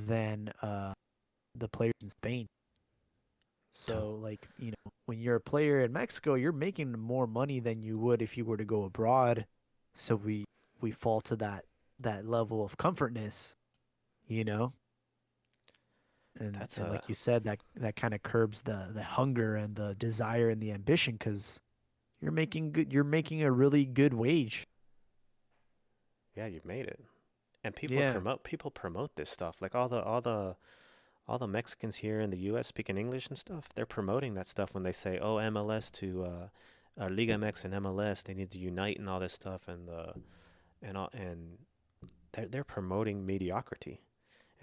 than the players in Spain. So like, when you're a player in Mexico, you're making more money than you would if you were to go abroad. So we fall to that level of comfortness, you know? And That's and a like you said, that kind of curbs the hunger and the desire and the ambition because you're making a really good wage. Yeah, you've made it. And Yeah. people promote this stuff. Like all the Mexicans here in the U.S. speaking English and stuff. They're promoting that stuff when they say, "Oh, MLS to Liga MX and MLS, they need to unite and all this stuff." And they're promoting mediocrity.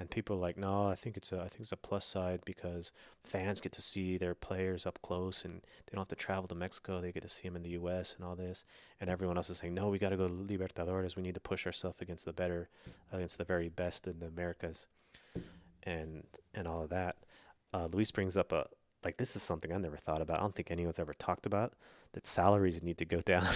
And people are like, no, I think it's a plus side because fans get to see their players up close and they don't have to travel to Mexico. They get to see them in the U.S. and all this. And everyone else is saying, no, we got to go to Libertadores. We need to push ourselves against the very best in the Americas and all of that. Luis brings up like this is something I never thought about. I don't think anyone's ever talked about that salaries need to go down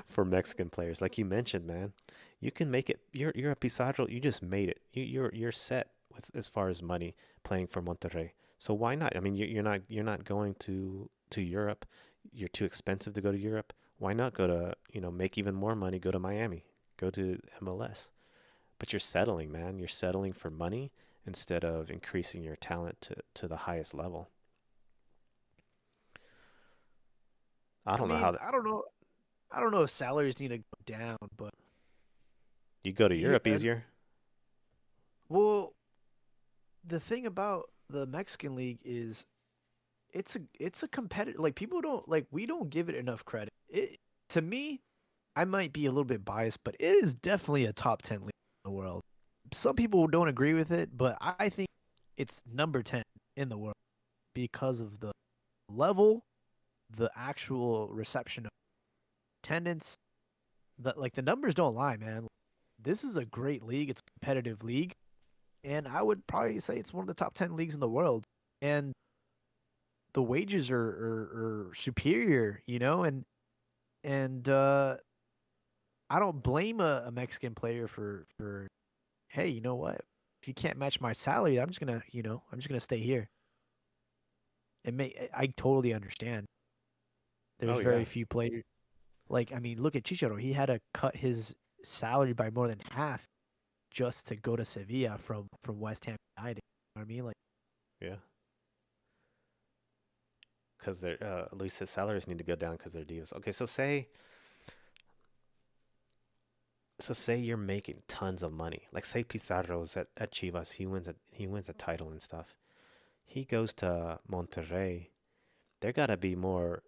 for Mexican players. Like you mentioned, man, you can make it. You're a Pizarro. You just made it. You're set with as far as money playing for Monterrey. So why not? I mean, you're not going to Europe. You're too expensive to go to Europe. Why not go to make even more money? Go to Miami. Go to MLS. But you're settling, man. You're settling for money instead of increasing your talent to the highest level. I I don't know mean, how that, I don't know. I don't know if salaries need to go down, but you go to here, Europe easier. well, the thing about the Mexican League is it's a competitive, like people don't, like we don't give it enough credit. It, to me, I might be a little bit biased, but it is definitely a top 10 league in the world. Some people don't agree with it, but I think it's number 10 in the world because of the level, the actual reception of attendance, the numbers don't lie, man. This is a great league. It's a competitive league, and I would probably say it's one of the top 10 leagues in the world. And the wages are superior, and I don't blame a Mexican player for hey, you know what? If you can't match my salary, I'm just gonna stay here. I totally understand. There's Oh yeah, very few players, like, I mean, look at Chicharo. He had to cut his salary by more than half just to go to Sevilla from West Ham United. You know what I mean? Like, yeah. Because they're at least his salaries need to go down because they're divas. Okay, so say you're making tons of money. Like say Pizarro's at Chivas, he wins a title and stuff. He goes to Monterrey. They're gotta be more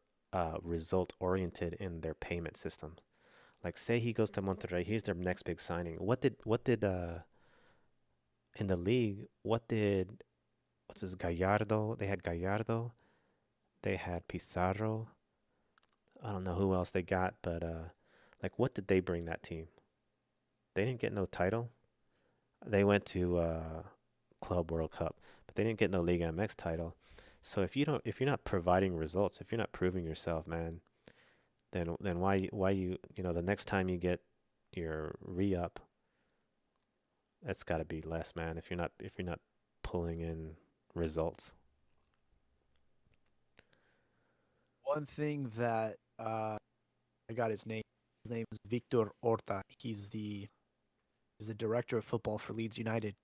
result oriented in their payment system. Like say he goes to Monterrey, he's their next big signing. What did in the league? What's his Gallardo? They had Gallardo. They had Pizarro. I don't know who else they got, but like what did they bring that team? They didn't get no title. They went to Club World Cup, but they didn't get no Liga MX title. So if you're not providing results, if you're not proving yourself, man, then why the next time you get your re up, that's got to be less, man. If you're not pulling in results. one thing that I got his name. His name is Victor Horta. He's the director of football for Leeds United,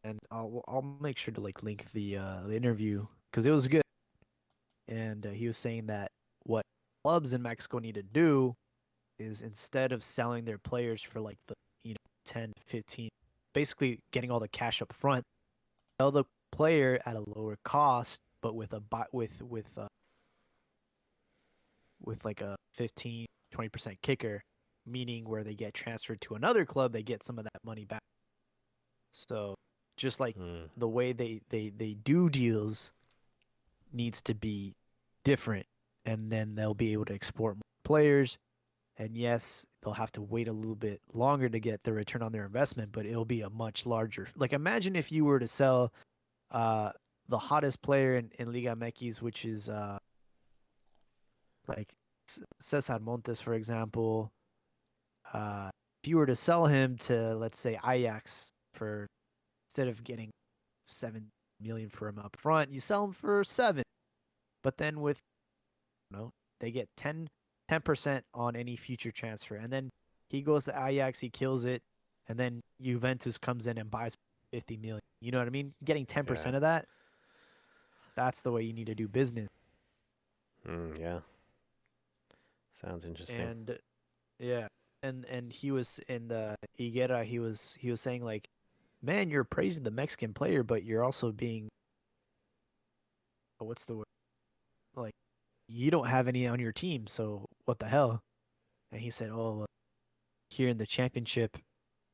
and I'll make sure to like link the interview because it was good. And he was saying that what clubs in Mexico need to do is, instead of selling their players for like the 10, 15, basically getting all the cash up front, sell the player at a lower cost, but with like a 15, 20% kicker, meaning where they get transferred to another club, they get some of that money back. So just like Mm, the way they do deals needs to be different, and then they'll be able to export more players. And yes, they'll have to wait a little bit longer to get the return on their investment, but it'll be a much larger. Like, imagine if you were to sell uh the hottest player in Liga MX, which is like Cesar Montes, for example. If you were to sell him to, let's say, Ajax, for, instead of getting 7 million for him up front, you sell him for 7. But then with, they get 10% on any future transfer, and then he goes to Ajax, he kills it, and then Juventus comes in and buys 50 million. You know what I mean? Getting yeah. 10% of that. That's the way you need to do business. Yeah. Sounds interesting. And yeah, and he was in the Higuera. He was saying like, man, you're praising the Mexican player, but you're also being, what's the word? Like, you don't have any on your team, so what the hell? And he said, oh, here in the championship,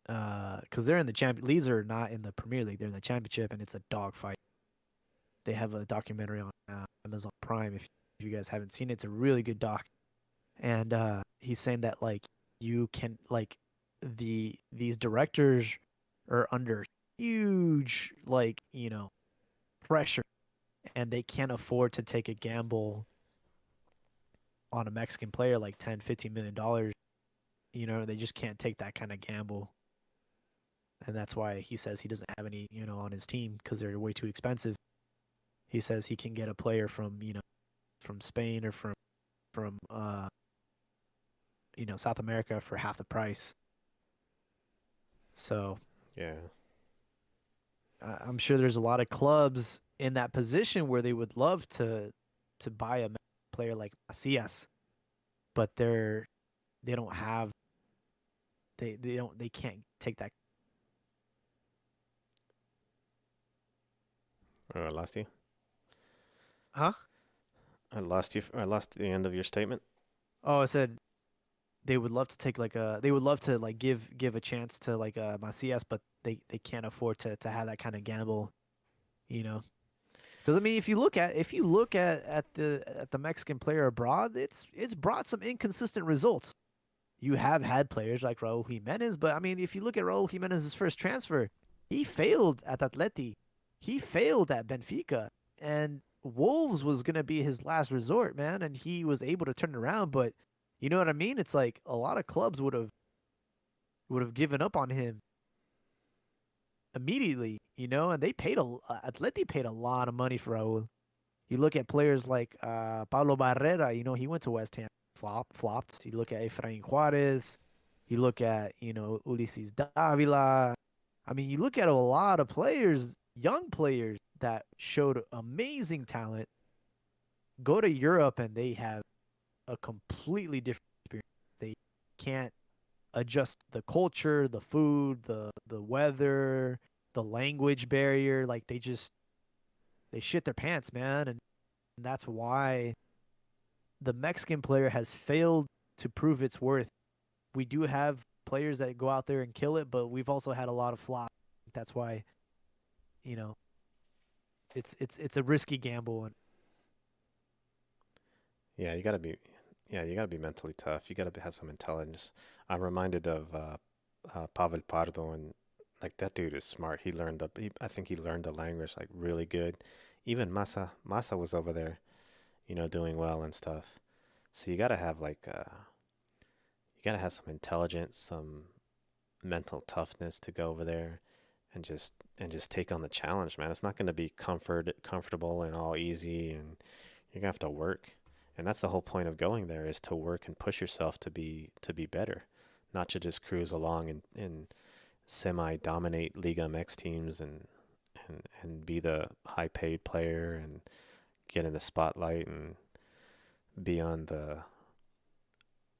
because they're in the champion. Leeds are not in the Premier League; they're in the championship, and it's a dogfight. They have a documentary on Amazon Prime. If you guys haven't seen it, it's a really good doc. And he's saying that like you can like these directors are under huge, like, pressure and they can't afford to take a gamble on a Mexican player like 10, $15 million. They just can't take that kind of gamble. And that's why he says he doesn't have any, on his team because they're way too expensive. He says he can get a player from, from Spain or from South America for half the price. So Yeah. I'm sure there's a lot of clubs in that position where they would love to buy a player like Macias, but they don't have they can't take that. Oh, I lost you. Huh? I lost you. I lost the end of your statement. Oh, I said they would love to like give a chance to like Macias, but they can't afford to have that kind of gamble, you know. Because I mean, if you look at the Mexican player abroad, it's brought some inconsistent results. You have had players like Raul Jimenez, but I mean, if you look at Raul Jimenez's first transfer, he failed at Atleti, he failed at Benfica, and Wolves was gonna be his last resort, man, and he was able to turn it around. But you know what I mean? It's like a lot of clubs would have given up on him immediately, and they paid Atleti paid a lot of money for Raul. You look at players like Pablo Barrera, he went to West Ham, flopped. You look at Efrain Juarez, you look at, Ulises Davila. I mean, you look at a lot of players, young players that showed amazing talent, go to Europe and they have a completely different experience. They can't adjust the culture, the food, the weather, the language barrier. Like they shit their pants, man, and that's why the Mexican player has failed to prove its worth. We do have players that go out there and kill it, but we've also had a lot of flops. That's why, you know, it's a risky gamble. And Yeah, you gotta be. Yeah, you gotta be mentally tough. You gotta have some intelligence. I'm reminded of Pavel Pardo, and like that dude is smart. I think he learned the language like really good. Even Massa was over there, doing well and stuff. So you gotta have some intelligence, some mental toughness to go over there and just take on the challenge, man. It's not gonna be comfortable and all easy, and you're gonna have to work. And that's the whole point of going there is to work and push yourself to be better, not to just cruise along and semi dominate Liga MX teams and be the high paid player and get in the spotlight and be on the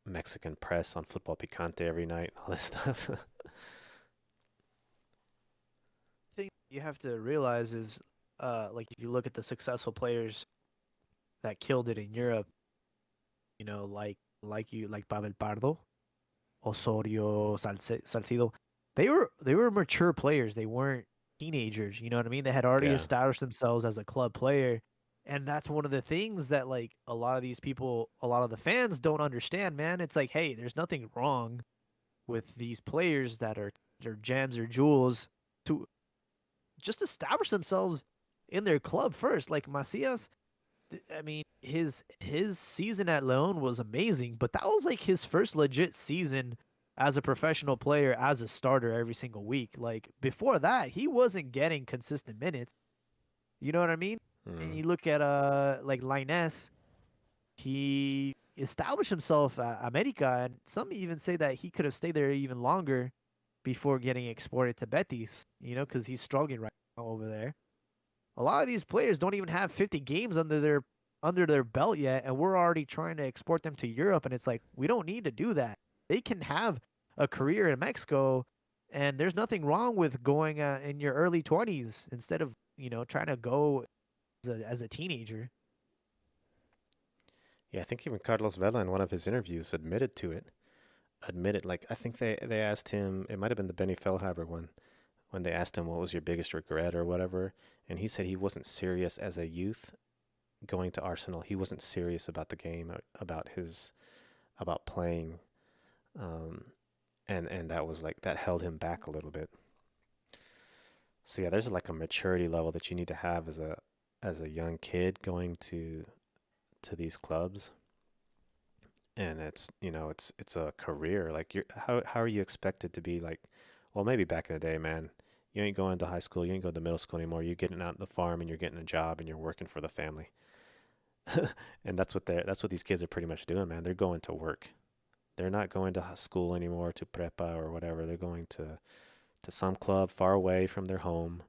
Mexican press on Football Picante every night, all this stuff. the thing you have to realize is, like if you look at the successful players that killed it in Europe, like Pavel Pardo, Osorio, Salcido, they were mature players. They weren't teenagers. You know what I mean? They had already Yeah. established themselves as a club player, and that's one of the things that like a lot of these people, a lot of the fans don't understand. Man, it's like, hey, there's nothing wrong with these players that are gems or jewels to just establish themselves in their club first. Like Macias, I mean, his season at Leon was amazing, but that was like his first legit season as a professional player, as a starter every single week. Like before that, he wasn't getting consistent minutes. You know what I mean? And Mm. you look at like Linus, he established himself at America, and some even say that he could have stayed there even longer before getting exported to Betis. Because he's struggling right now over there. A lot of these players don't even have 50 games under their belt yet, and we're already trying to export them to Europe. And it's like we don't need to do that. They can have a career in Mexico, and there's nothing wrong with going in your early 20s instead of trying to go as a teenager. Yeah, I think even Carlos Vela in one of his interviews admitted to it. Admitted, like I think they asked him. It might have been the Benny Feilhaber one when they asked him what was your biggest regret or whatever, and he said he wasn't serious as a youth going to Arsenal. He wasn't serious about the game, about playing, um, and that was like that held him back a little bit. So yeah, there's like a maturity level that you need to have as a young kid going to these clubs, and it's a career. Like how are you expected to be like? Well, maybe back in the day, man. You ain't going to high school, you ain't going to middle school anymore. You're getting out on the farm and you're getting a job and you're working for the family. And that's what these kids are pretty much doing, man. They're going to work. They're not going to school anymore, to prepa or whatever. They're going to some club far away from their home,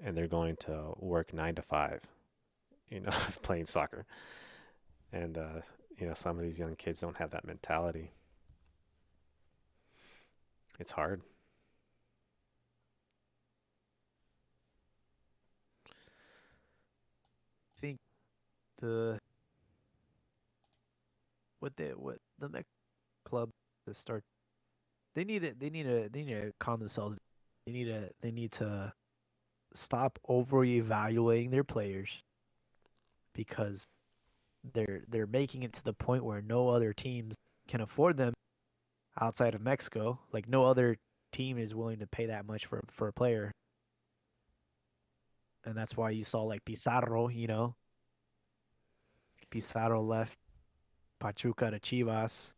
and they're going to work 9 to 5. Playing soccer. And some of these young kids don't have that mentality. It's hard. I think the what the Met club to start they need to calm themselves. They need to stop over evaluating their players because they're making it to the point where no other teams can afford them outside of Mexico. Like no other team is willing to pay that much for a player, and that's why you saw like Pizarro. Pizarro left Pachuca to Chivas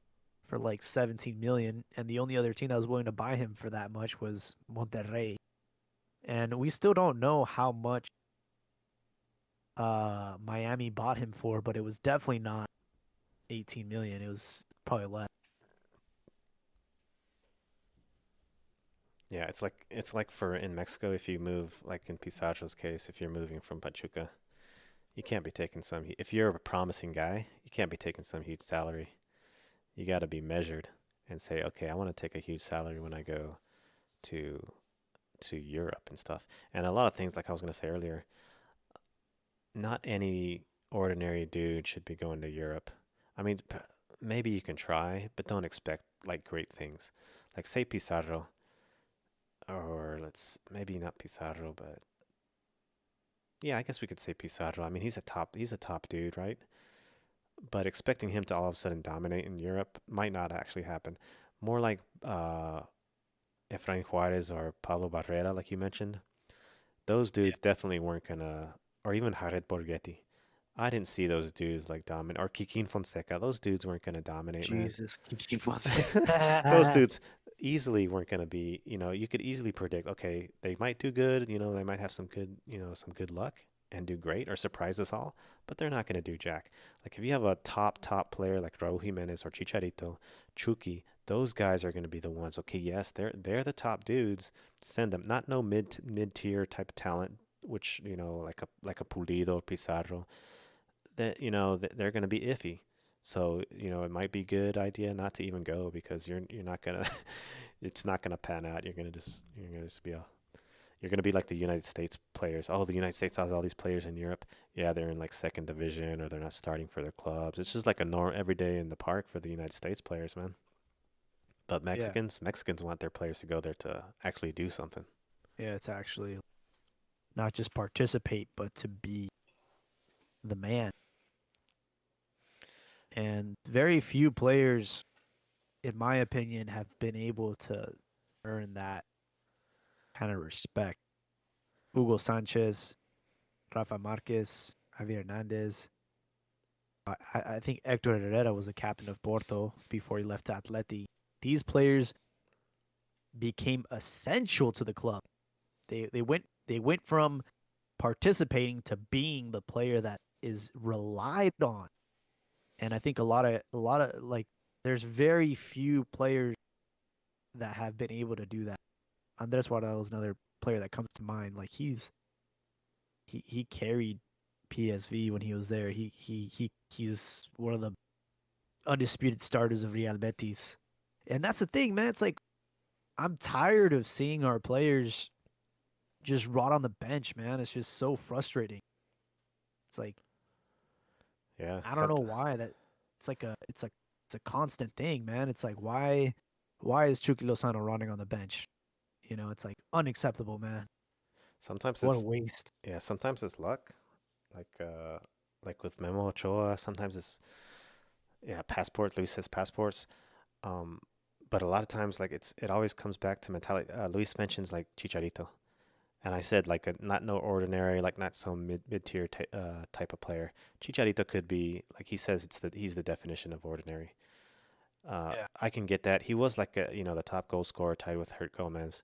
for like 17 million, and the only other team that was willing to buy him for that much was Monterrey. And we still don't know how much Miami bought him for, but it was definitely not 18 million. It was probably less. Yeah, it's like for in Mexico, if you move, like in Pizarro's case, if you're moving from Pachuca, you can't be taking if you're a promising guy, you can't be taking some huge salary. You got to be measured and say, okay, I want to take a huge salary when I go to to Europe and stuff. And a lot of things, like I was gonna say earlier, not any ordinary dude should be going to Europe. I mean, maybe you can try, but don't expect like great things. Like say Pizarro, or let's maybe not Pizarro, but yeah, I guess we could say Pizarro. I mean, he's a top dude, right? But expecting him to all of a sudden dominate in Europe might not actually happen. More like Efrain Juarez or Pablo Barrera, like you mentioned. Those Yeah. dudes definitely weren't gonna, or even Jared Borghetti. I didn't see those dudes like dominate, or Kikin Fonseca. Those dudes weren't gonna dominate, man. Jesus, keep saying. Those dudes easily weren't gonna be. You could easily predict. Okay, they might do good. They might have some good luck and do great or surprise us all. But they're not gonna do jack. Like if you have a top player like Raúl Jimenez or Chicharito, Chucky, those guys are gonna be the ones. Okay, yes, they're the top dudes. Send them. Not no mid tier type of talent, which like a Pulido, Pizarro, that they're going to be iffy. So it might be a good idea not to even go because you're not gonna it's not gonna pan out. You're gonna just you're gonna be like the United States players. Oh, the United States has all these players in Europe. Yeah, they're in like second division or they're not starting for their clubs. It's just like a norm every day in the park for the United States players, man. But Yeah, Mexicans want their players to go there to actually do something. yeah, it's actually not just participate, but to be the man. And very few players, in my opinion, have been able to earn that kind of respect. Hugo Sanchez, Rafa Marquez, Javier Hernandez. I think Hector Herrera was the captain of Porto before he left to Atleti. These players became essential to the club. They went from participating to being the player that is relied on. And I think a lot of like there's very few players that have been able to do that. Andres Guardado was another player that comes to mind. Like he carried PSV when he was there. He's one of the undisputed starters of Real Betis. And that's the thing, man. It's like I'm tired of seeing our players just rot on the bench, man. It's just so frustrating. It's like Yeah, I don't know why that it's a constant thing, man. It's like why is Chucky Lozano running on the bench? It's like unacceptable, man. sometimes What a it's waste. yeah, sometimes it's luck. Like like with Memo Ochoa, sometimes it's yeah, passport. Luis says passports. Um, but a lot of times, like it always comes back to mentality. Luis mentions like Chicharito. And I said like a not no ordinary, like not some mid tier type of player. Chicharito could be like he says he's the definition of ordinary. Yeah. I can get that. He was like the top goal scorer tied with Hurt Gomez.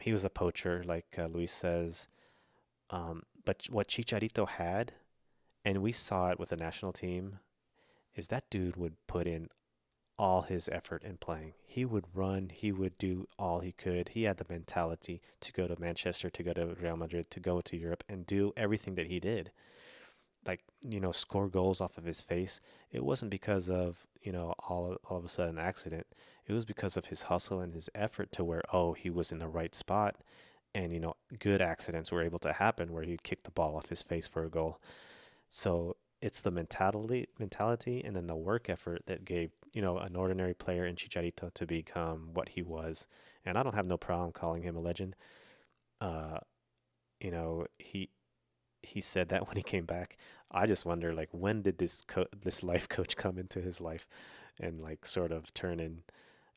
He was a poacher, like Luis says. But what Chicharito had, and we saw it with the national team, is that dude would put in all his effort in playing. He would run, he would do all he could. He had the mentality to go to Manchester, to go to Real Madrid, to go to Europe and do everything that he did. Like, score goals off of his face. It wasn't because of, all of a sudden accident. It was because of his hustle and his effort to where, oh, he was in the right spot. And, good accidents were able to happen where he'd kick the ball off his face for a goal. So it's the mentality, and then the work effort that gave an ordinary player in Chicharito to become what he was. And I don't have no problem calling him a legend. Uh, he said that when he came back. I just wonder like when did this life coach come into his life and like sort of turn in.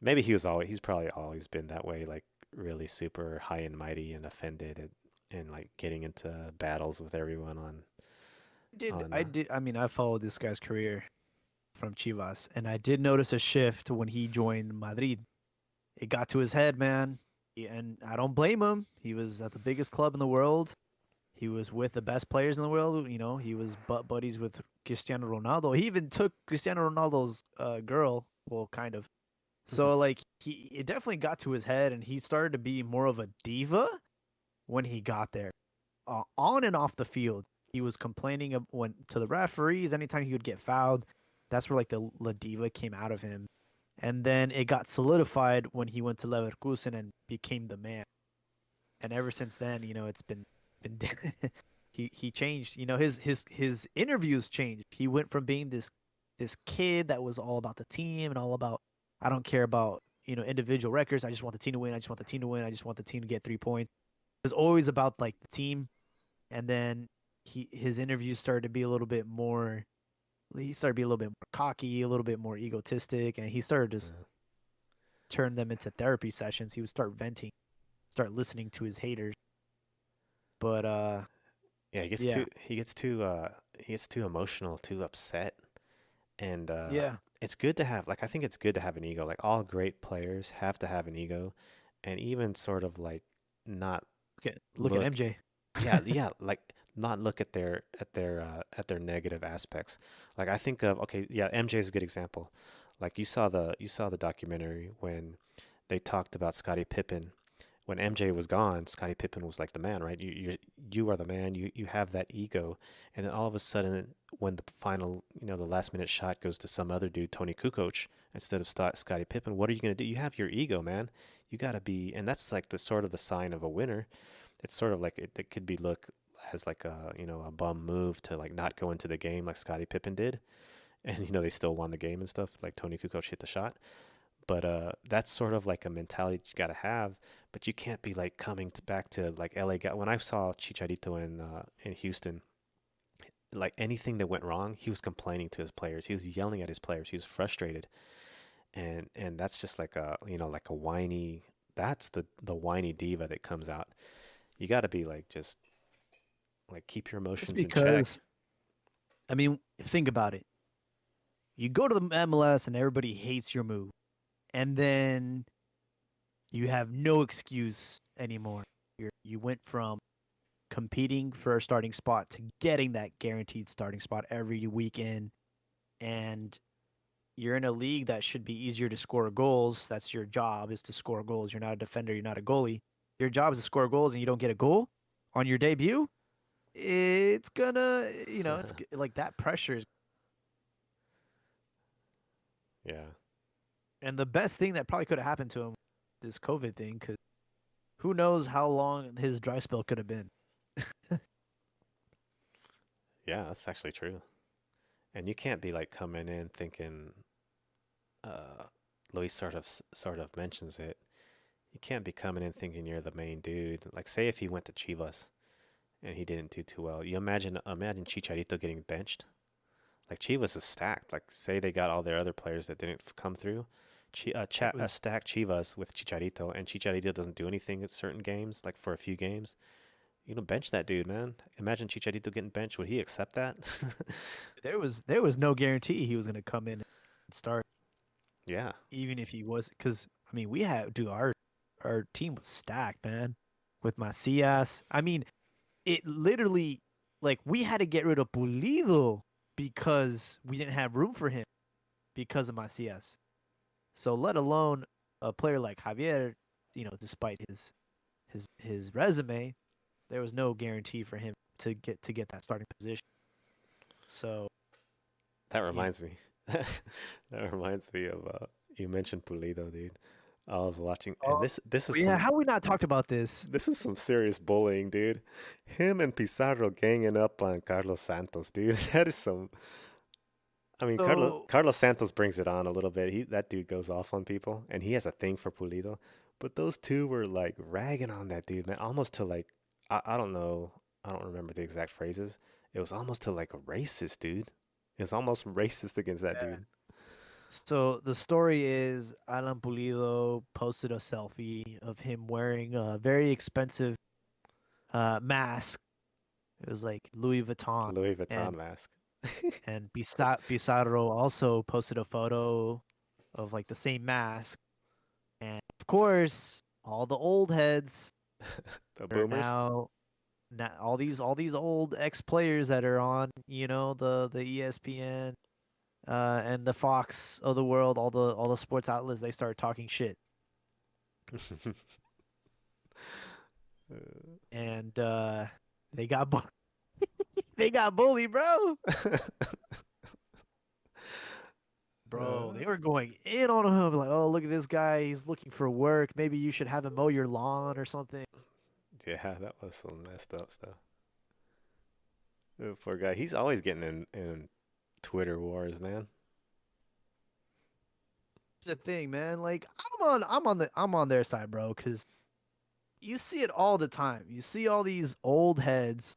Maybe he's probably always been that way, like really super high and mighty and offended and like getting into battles with everyone on I mean, I followed this guy's career from Chivas, and I did notice a shift when he joined Madrid. It got to his head, man. And I don't blame him. He was at the biggest club in the world. He was with the best players in the world. He was butt buddies with Cristiano Ronaldo. He even took Cristiano Ronaldo's girl, well, kind of. So like it definitely got to his head, and he started to be more of a diva when he got there. On and off the field, he was complaining when to the referees anytime he would get fouled. That's where like the La Diva came out of him, and then it got solidified when he went to Leverkusen and became the man. And ever since then, it's been he changed. His interviews changed. He went from being this kid that was all about the team and all about I don't care about individual records. I just want the team to win. I just want the team to win. I just want the team to get 3 points. It was always about like the team. And then his interviews started to be a little bit more. He started to be a little bit more cocky, a little bit more egotistic, and he started to just uh, turn them into therapy sessions. He would start venting, start listening to his haters. But yeah, yeah, he gets too emotional, too upset. And yeah. it's good to have like I think it's good to have an ego. Like all great players have to have an ego and even sort of like not Look at look MJ. yeah, like not look at their negative aspects. Like I think of okay, yeah, MJ is a good example. Like you saw the documentary when they talked about Scottie Pippen. When MJ was gone, Scottie Pippen was like the man, right? You are the man. You have that ego, and then all of a sudden, when the final, the last minute shot goes to some other dude, Tony Kukoc, instead of Scottie Pippen, what are you gonna do? You have your ego, man. You gotta be, and that's like the sort of the sign of a winner. It's sort of like it could be look as like a bum move to like not go into the game like Scottie Pippen did, and they still won the game and stuff. Like Tony Kukoc hit the shot, but that's sort of like a mentality you got to have. But you can't be like coming back to like LA. When I saw Chicharito in Houston, like anything that went wrong, he was complaining to his players. He was yelling at his players. He was frustrated, and that's just like a like a whiny. That's the whiny diva that comes out. You got to be like just like keep your It's emotions in check. because I mean, think about it. You go to the MLS and everybody hates your move, and then you have no excuse anymore. You went from competing for a starting spot to getting that guaranteed starting spot every weekend, and you're in a league that should be easier to score goals. That's your job is to score goals. You're not a defender. You're not a goalie. Your job is to score goals, and you don't get a goal on your debut. It's gonna, it's like that pressure is. Yeah. And the best thing that probably could have happened to him, this COVID thing, because who knows how long his dry spell could have been. Yeah, that's actually true. And you can't be like coming in thinking uh Luis sort of mentions it. You can't be coming in thinking you're the main dude. Like say if he went to Chivas and he didn't do too well. You imagine Chicharito getting benched. Like Chivas is stacked. Like say they got all their other players that didn't come through. It was stack Chivas with Chicharito, and Chicharito doesn't do anything at certain games, like for a few games. You know, bench that dude, man. Imagine Chicharito getting benched. Would he accept that? there was no guarantee he was gonna come in and start, Yeah. even if he was, because I mean we had dude our team was stacked, man, with Macias. I mean, it literally, like, we had to get rid of Pulido because we didn't have room for him because of Macias. So let alone a player like Javier, despite his resume, there was no guarantee for him to get that starting position. So, That you know, reminds me. That reminds me of you mentioned Pulido, dude. I was watching, and oh this is yeah, some how we not talked about this? this is some serious bullying, dude. Him and Pizarro ganging up on Carlos Santos, dude. That is some. I mean, So Carlos Santos brings it on a little bit. That dude goes off on people, and he has a thing for Pulido. But those two were like ragging on that dude, man, almost to like I don't know, I don't remember the exact phrases. It was almost to like a racist, dude. It was almost racist against that dude. so the story is Alan Pulido posted a selfie of him wearing a very expensive mask. It was like Louis Vuitton, Louis Vuitton and mask. Pizarro also posted a photo of like the same mask, and of course, all the old heads The are boomers. now all these old ex players that are on, the ESPN and the Fox of the world, all the sports outlets, they start talking shit, and they got they got bullied, bro. Bro, they Uh, were going in on him like, "Oh, look at this guy. He's looking for work. Maybe you should have him mow your lawn or something." yeah, that was some messed up stuff. Poor guy. He's always getting in Twitter wars, man. It's the thing, man. Like, I'm on their side, bro, because you see it all the time. You see all these old heads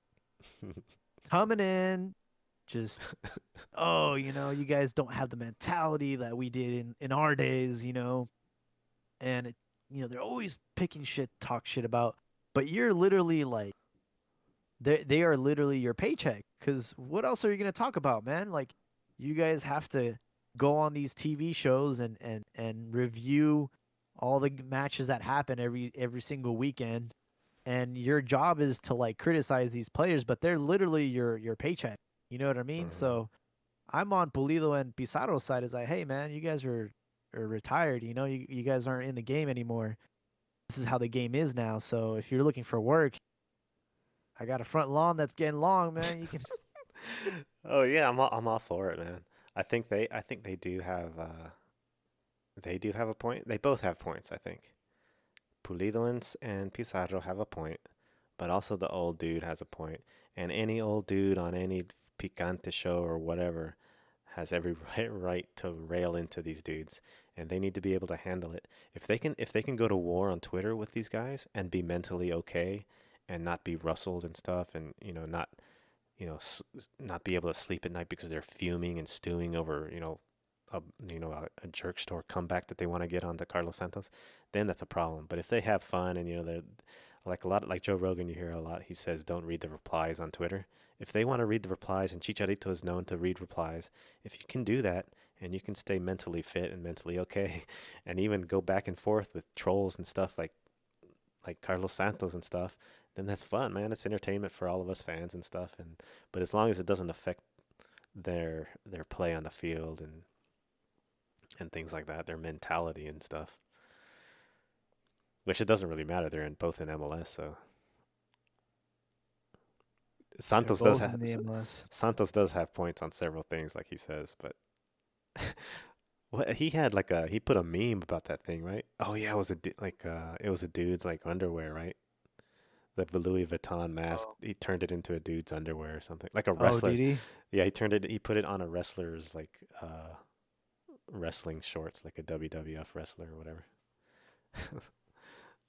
coming in, just, oh, you guys don't have the mentality that we did in our days, and they're always picking shit, talk shit about, but you're literally like, they are literally your paycheck. Because what else are you gonna talk about, man? Like, you guys have to go on these TV shows and review all the matches that happen every single weekend, and your job is to like criticize these players, but they're literally your paycheck. You know what I mean? Hmm. So I'm on Pulido and Pizarro's side. Is like, hey man, you guys are retired. You guys aren't in the game anymore. This is how the game is now. So if you're looking for work, I got a front lawn that's getting long, man. You can. Oh yeah, I'm all for it, man. I think they do have a point. They both have points, I think. Pulido and Pizarro have a point, but also the old dude has a point. And any old dude on any picante show or whatever has every right to rail into these dudes, and they need to be able to handle it. If they can go to war on Twitter with these guys and be mentally okay and not be rustled and stuff, and not not be able to sleep at night because they're fuming and stewing over a a jerk store comeback that they want to get onto Carlos Santos, then that's a problem. But if they have fun and they're like a lot like Joe Rogan, you hear a lot. He says don't read the replies on Twitter. If they want to read the replies, and Chicharito is known to read replies, if you can do that and you can stay mentally fit and mentally okay, and even go back and forth with trolls and stuff like Carlos Santos and stuff, then that's fun, man. It's entertainment for all of us fans and stuff. And but as long as it doesn't affect their play on the field and things like that, their mentality and stuff, which it doesn't really matter. They're in both in MLS, so They're Santos does both have in the MLS. Santos does have points on several things, like he says. But what he had like he put a meme about that thing, right? Oh yeah, it was it was a dude's like underwear, right? The Louis Vuitton mask. Oh, He turned it into a dude's underwear or something, like a oh, wrestler. did he? Yeah, he turned it. He put it on a wrestler's like wrestling shorts, like a WWF wrestler or whatever.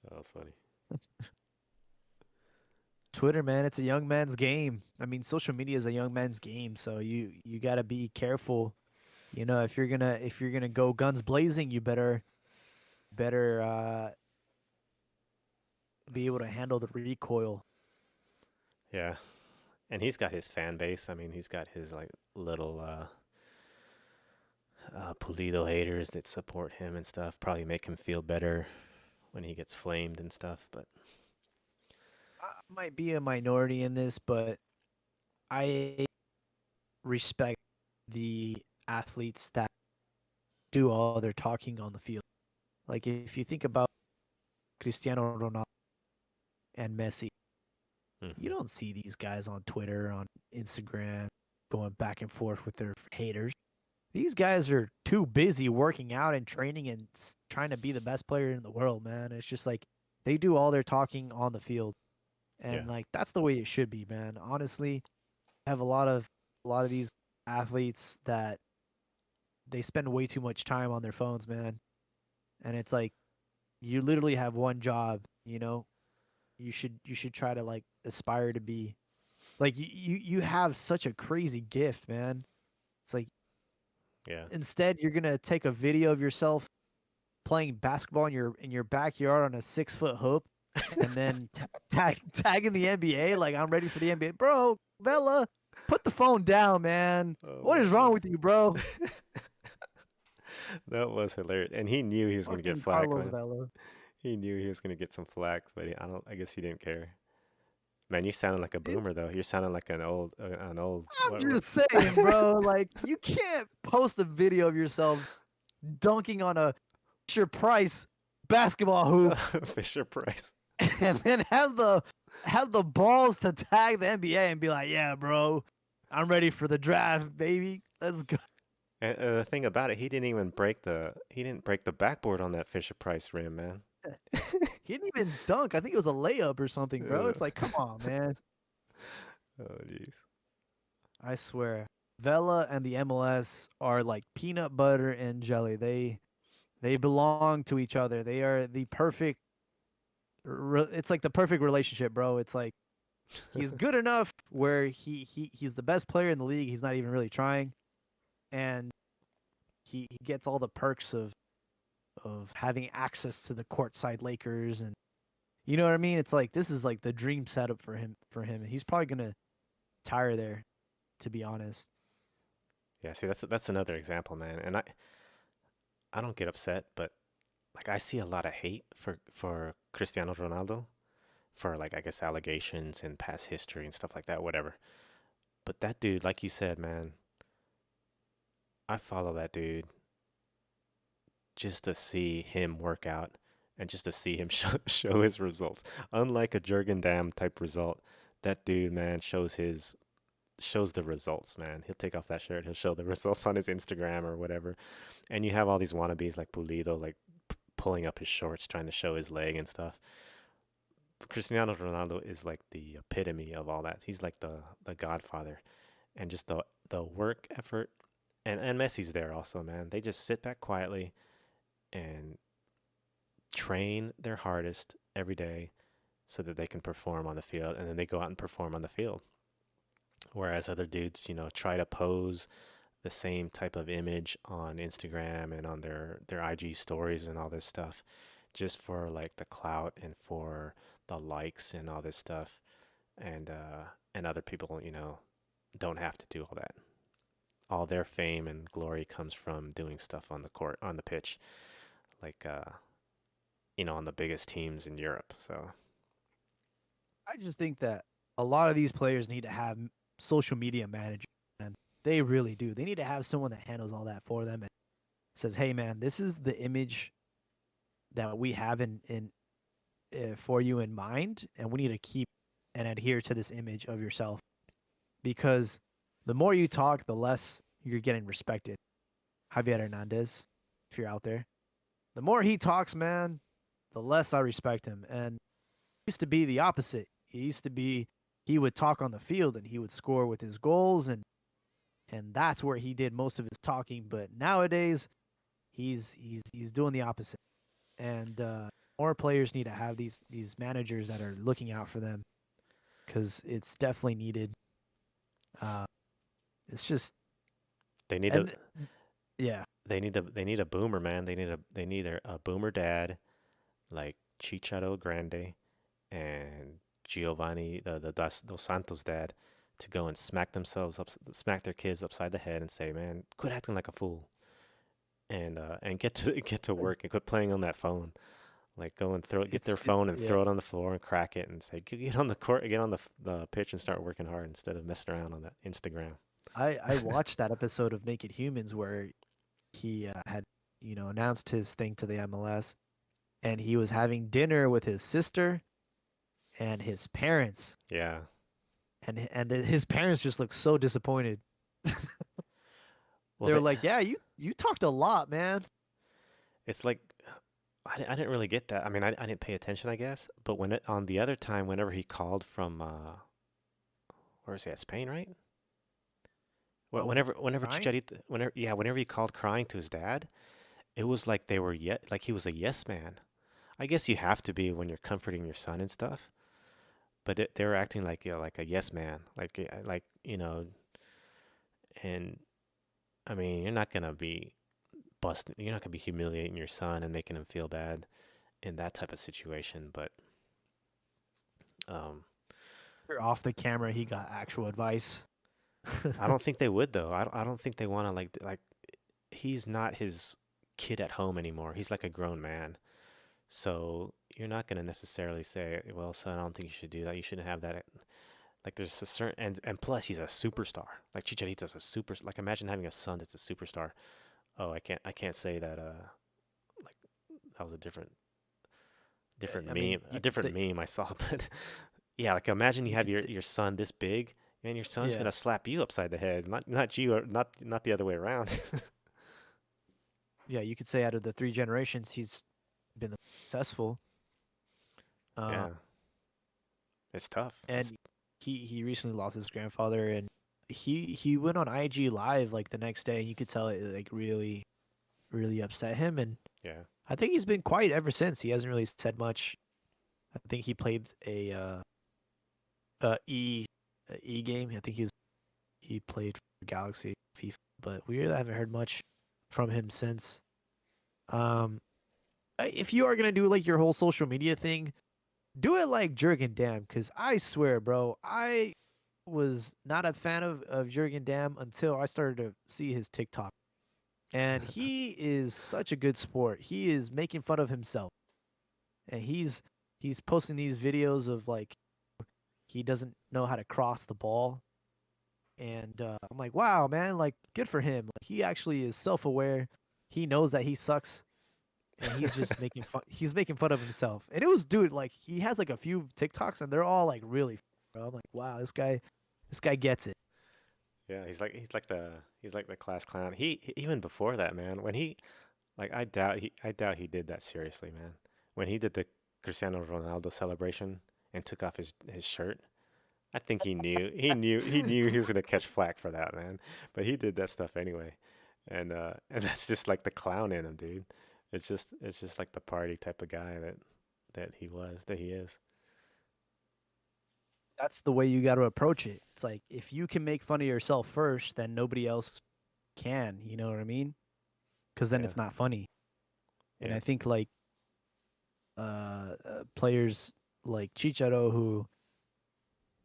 That was funny. Twitter, man, it's a young man's game. I mean, social media is a young man's game, so you got to be careful If you're gonna go guns blazing, you better be able to handle the recoil. Yeah, and he's got his fan base. I mean, he's got his like little Pulido haters that support him and stuff. Probably make him feel better when he gets flamed and stuff. But I might be a minority in this, but I respect the athletes that do all their talking on the field. Like if you think about Cristiano Ronaldo and Messi, you hmm don't see these guys on Twitter, on Instagram, going back and forth with their haters. These guys are too busy working out and training and trying to be the best player in the world, man. It's just like they do all their talking on the field, yeah, and like that's the way it should be, man. Honestly, I have a lot of these athletes that they spend way too much time on their phones, man. And it's like you literally have one job, you know. You should try to like aspire to be like you have such a crazy gift, man. It's like yeah. instead you're gonna take a video of yourself playing basketball in your backyard on a 6 foot hoop, and then tagging the NBA like I'm ready for the NBA, bro. Vela, put the phone down, man. Oh What my is wrong with you, bro? god, that was hilarious. And he knew he was gonna get Fucking flack, Carlos man. Vela. He knew he was gonna get some flack, but I don't. I guess he didn't care. Man, you sounded like a boomer It's though. You're sounding like an old. I'm What? just saying, bro. Like you can't post a video of yourself dunking on a Fisher Price basketball hoop Fisher Price. and then have the balls to tag the NBA and be like, "Yeah, bro, I'm ready for the draft, baby. Let's go." And the thing about it, he didn't break the backboard on that Fisher Price rim, man. He didn't even dunk. I think it was a layup or something, bro. Uh, It's like, come on, man. oh jeez. I swear, Vela and the MLS are like peanut butter and jelly. They belong to each other. They are the perfect. It's like the perfect relationship, bro. It's like he's good enough where he's the best player in the league. He's not even really trying, and he gets all the perks of having access to the courtside Lakers, and you know what I mean. It's like this is like the dream setup for him. And he's probably gonna retire there, to be honest. Yeah, see, that's another example, man. And I don't get upset, but like I see a lot of hate for Cristiano Ronaldo for like I guess allegations and past history and stuff like that, whatever. But that dude, like you said, man, I follow that dude just to see him work out and just to see him show his results. Unlike a Jurgen Damm type result, that dude, man, shows the results, man. He'll take off that shirt, he'll show the results on his Instagram or whatever. And you have all these wannabes like Pulido, like pulling up his shorts, trying to show his leg and stuff. Cristiano Ronaldo is like the epitome of all that. He's like the godfather, and just the work effort, and Messi's there also, man. They just sit back quietly and train their hardest every day so that they can perform on the field, and then they go out and perform on the field. Whereas other dudes, try to pose the same type of image on Instagram and on their IG stories and all this stuff just for like the clout and for the likes and all this stuff. And other people, don't have to do all that. All their fame and glory comes from doing stuff on the court, on the pitch, like on the biggest teams in Europe. So, I just think that a lot of these players need to have social media managers, and they really do. They need to have someone that handles all that for them and says, "Hey, man, this is the image that we have in for you in mind, and we need to keep and adhere to this image of yourself because the more you talk, the less you're getting respected." Javier Hernandez, if you're out there, the more he talks, man, the less I respect him. And it used to be the opposite. It used to be he would talk on the field and he would score with his goals, and that's where he did most of his talking. But nowadays, he's doing the opposite. And more players need to have these managers that are looking out for them because it's definitely needed. Uh, it's just they need to and Yeah. They need a boomer, man. They need a boomer dad like Chicharo Grande and Giovanni, the Dos Santos dad, to go and smack their kids upside the head and say, "Man, quit acting like a fool," and get to get to work and quit playing on that phone. Like go and get their phone and Yeah. throw it on the floor and crack it and say, Get on the court, get on the pitch and start working hard instead of messing around on that Instagram." I watched that episode of Naked Humans where he had announced his thing to the MLS, and he was having dinner with his sister and his parents, Yeah. and his parents just looked so disappointed. Well, They were like, "Yeah, you talked a lot, man." it's like I didn't really get that. I mean, I didn't pay attention, I guess. But on the other time, whenever he called from where is he at, Spain, right? Oh, Whenever crying? Chicharito, whenever he called crying to his dad, it was like they were like he was a yes man. I guess you have to be when you're comforting your son and stuff. But they were acting like like a yes man, like and I mean, you're not gonna be humiliating your son and making him feel bad in that type of situation. But um, Off the camera, he got actual advice. I don't think they would though. I don't think they want to like he's not his kid at home anymore. He's like a grown man. So you're not gonna necessarily say, "Well, son, I don't think you should do that. You shouldn't have that." Like there's a certain and plus he's a superstar. Like Chicharito's a super. Like imagine having a son that's a superstar. Oh, I can't say that. Like that was a different I mean, meme, a you could different say, meme I saw. But yeah, like imagine you you have could, your son this big, and your son's yeah, gonna slap you upside the head, not you, or not the other way around. yeah, you could say out of the three generations, he's been the most successful. Uh, Yeah, it's tough. It's and he recently lost his grandfather, and he went on IG live like the next day, and you could tell it like really upset him, and yeah, I think he's been quiet ever since. He hasn't really said much. I think he played a E game. I think he played for Galaxy FIFA, but we really haven't heard much from him since. Um, if you are gonna do like your whole social media thing, do it like Jurgen Damm, because I swear, bro, I was not a fan of Jurgen Damm until I started to see his TikTok. And he is such a good sport. He is making fun of himself. And he's posting these videos of like he doesn't know how to cross the ball. And I'm like, wow, man, like good for him. Like, he actually is self-aware. He knows that he sucks, and he's just making fun. He's making fun of himself. And it was, dude, like he has like a few TikToks, and they're all like really, bro. I'm like, wow, this guy gets it. yeah. He's like the class clown. Even before that, man. When he like I doubt he did that seriously, man. When he did the Cristiano Ronaldo celebration and took off his shirt, I think he knew he was gonna catch flack for that, man. But he did that stuff anyway, and that's just like the clown in him, dude. It's just like the party type of guy that he is. That's the way you got to approach it. It's like if you can make fun of yourself first, then nobody else can. You know what I mean? Because then Yeah, it's not funny. And yeah. I think like players like Chicharo who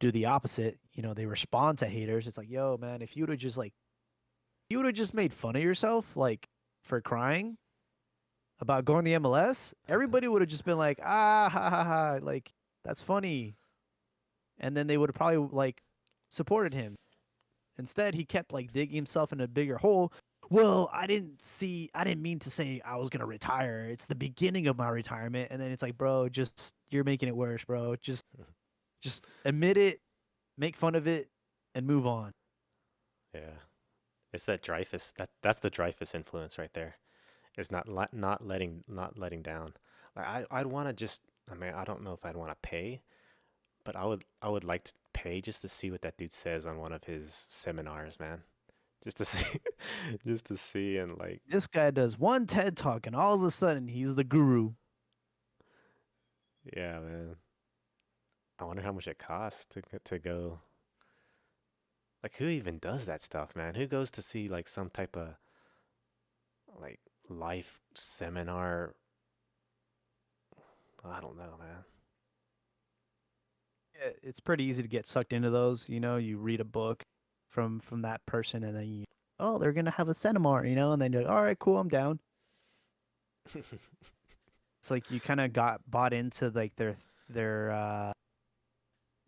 do the opposite. They respond to haters. It's like, yo, man, if you would have just made fun of yourself, like for crying about going to the MLS, everybody would have just been like, ah, ha, ha, ha, like that's funny, and then they would have probably like supported him. Instead, he kept like digging himself in a bigger hole. Well, I didn't mean to say I was gonna retire. It's the beginning of my retirement, and then it's like, bro, just you're making it worse, bro. Just admit it, make fun of it, and move on. Yeah. It's that Dreyfus. That's the Dreyfus influence right there. It's not letting down. Like I'd want to just. I mean, I don't know if I'd want to pay, but I would like to pay just to see what that dude says on one of his seminars, man. Just to see, just to see and like, This guy does one TED talk, and all of a sudden he's the guru. yeah, man. I wonder how much it costs to go. Like, who even does that stuff, man? Who goes to see like some type of like life seminar. I don't know, man. Yeah, it's pretty easy to get sucked into those. You know, you read a book from that person, and then you, oh, they're gonna have a seminar, you know, and then you're like, all right, cool, I'm down. It's like you kind of got bought into like their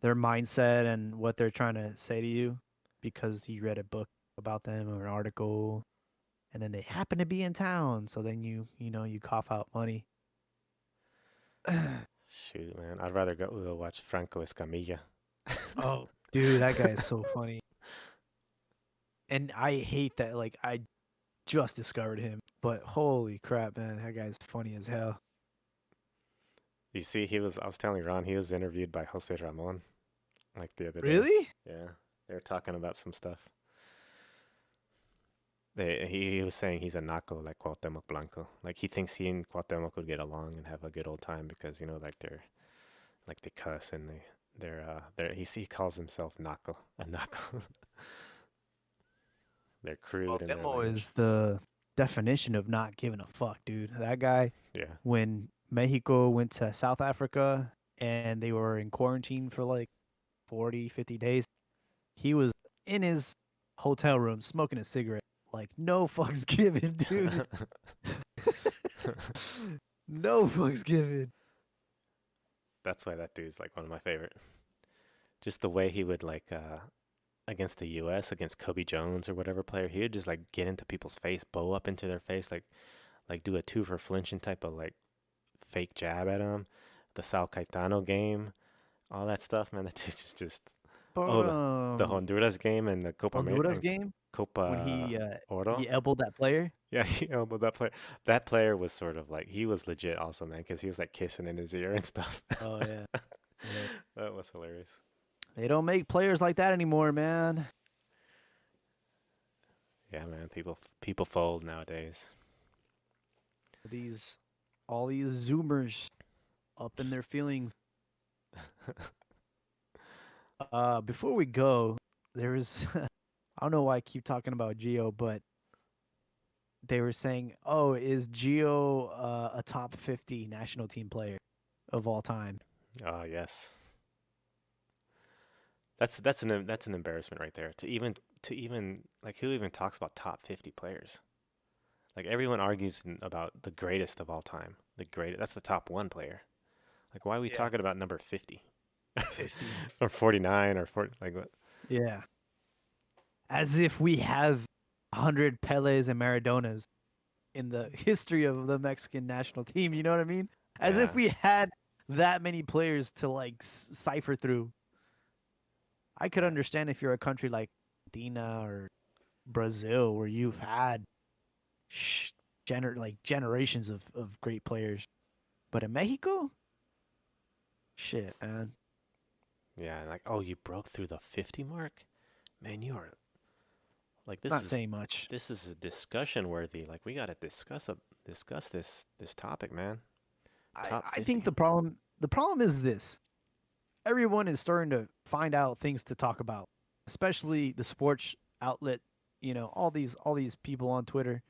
mindset and what they're trying to say to you because you read a book about them or an article, and then they happen to be in town, so then you cough out money. Shoot, man. I'd rather go watch Franco Escamilla. Oh, dude, that guy is so funny. And I hate that, like, I just discovered him, but holy crap, man, that guy's funny as hell. You see, I was telling Ron, he was interviewed by Jose Ramon like the other day. Really? Yeah. They were talking about some stuff. He was saying he's a naco like Cuauhtemoc Blanco. Like he thinks he and Cuauhtemoc would get along and have a good old time because like they cuss and he calls himself naco, a naco. They're Well, crude in their Themo language. is the definition of not giving a fuck, dude. That guy, Yeah. when Mexico went to South Africa and they were in quarantine for like 40, 50 days, he was in his hotel room smoking a cigarette. Like, no fucks given, dude. No fucks given. That's why that dude's like one of my favorite. Just the way he would against the US, against Kobe Jones or whatever player, he would just like get into people's face, bow up into their face, like do a two for flinching type of like fake jab at him. The Sal Caetano game, all that stuff, man. That dude is just But oh the Honduras game and the Honduras game when Copa he Oro. elbowed that player. Yeah, he elbowed that player. That player was sort of like he was legit also, man, because he was like kissing in his ear and stuff. Oh yeah, yeah. That was hilarious. They don't make players like that anymore, man. Yeah, man. People fold nowadays. These all these Zoomers up in their feelings. Before we go, there was I don't know why I keep talking about Geo, but they were saying, "Oh, is Geo a top 50 national team player of all time?" Oh yes, that's an embarrassment right there. To even like who even talks about top 50 players? Like everyone argues about the greatest of all time. The greatest. That's the top one player. Like why are we Yeah, talking about number 50 50. or 49 or 40? Like what? Yeah, as if we have 100 Peles and Maradonas in the history of the Mexican national team. You know what I mean? As if Yeah, we had that many players to like cipher through. I could yeah, understand if you're a country like Argentina or Brazil where you've had sh- like generations of great players, but in Mexico, shit, man, yeah. Like oh, you broke through the 50 mark, man. You are like it's not saying much. this is a discussion worthy. Like we gotta discuss this topic, man. Top I think 50. the problem is this: everyone is starting to find out things to talk about, especially the sports outlet. You know, all these people on Twitter,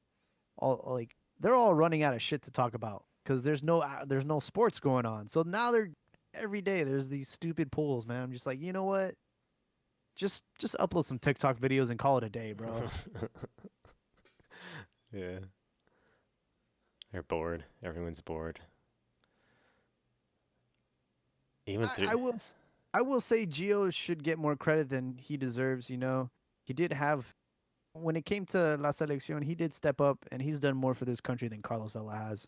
all like they're all running out of shit to talk about because there's no sports going on. So now they're every day there's these stupid polls, man. I'm just like, you know what? Just upload some TikTok videos and call it a day, bro. Yeah. They're bored. Everyone's bored. Even I, through I will s- I will say Gio should get more credit than he deserves. You know, he did have when it came to La Selección, he did step up and he's done more for this country than Carlos Vela has.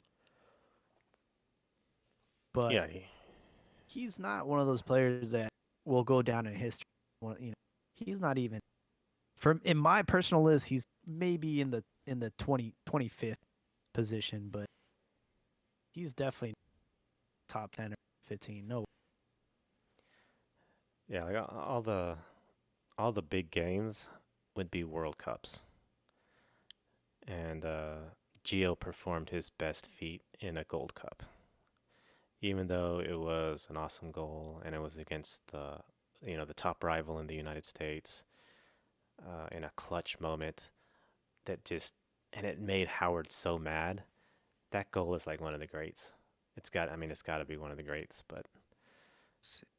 But yeah, he's not one of those players that will go down in history. You know, he's not even from in my personal list. He's maybe in the 25th position, but he's definitely top 10 or 15. No, yeah, like all the big games would be World Cups. And Gio performed his best feat in a Gold Cup. Even though it was an awesome goal and it was against the top rival in the United States in a clutch moment that just and it made Howard so mad. That goal is like one of the greats. I mean, it's got to be one of the greats, but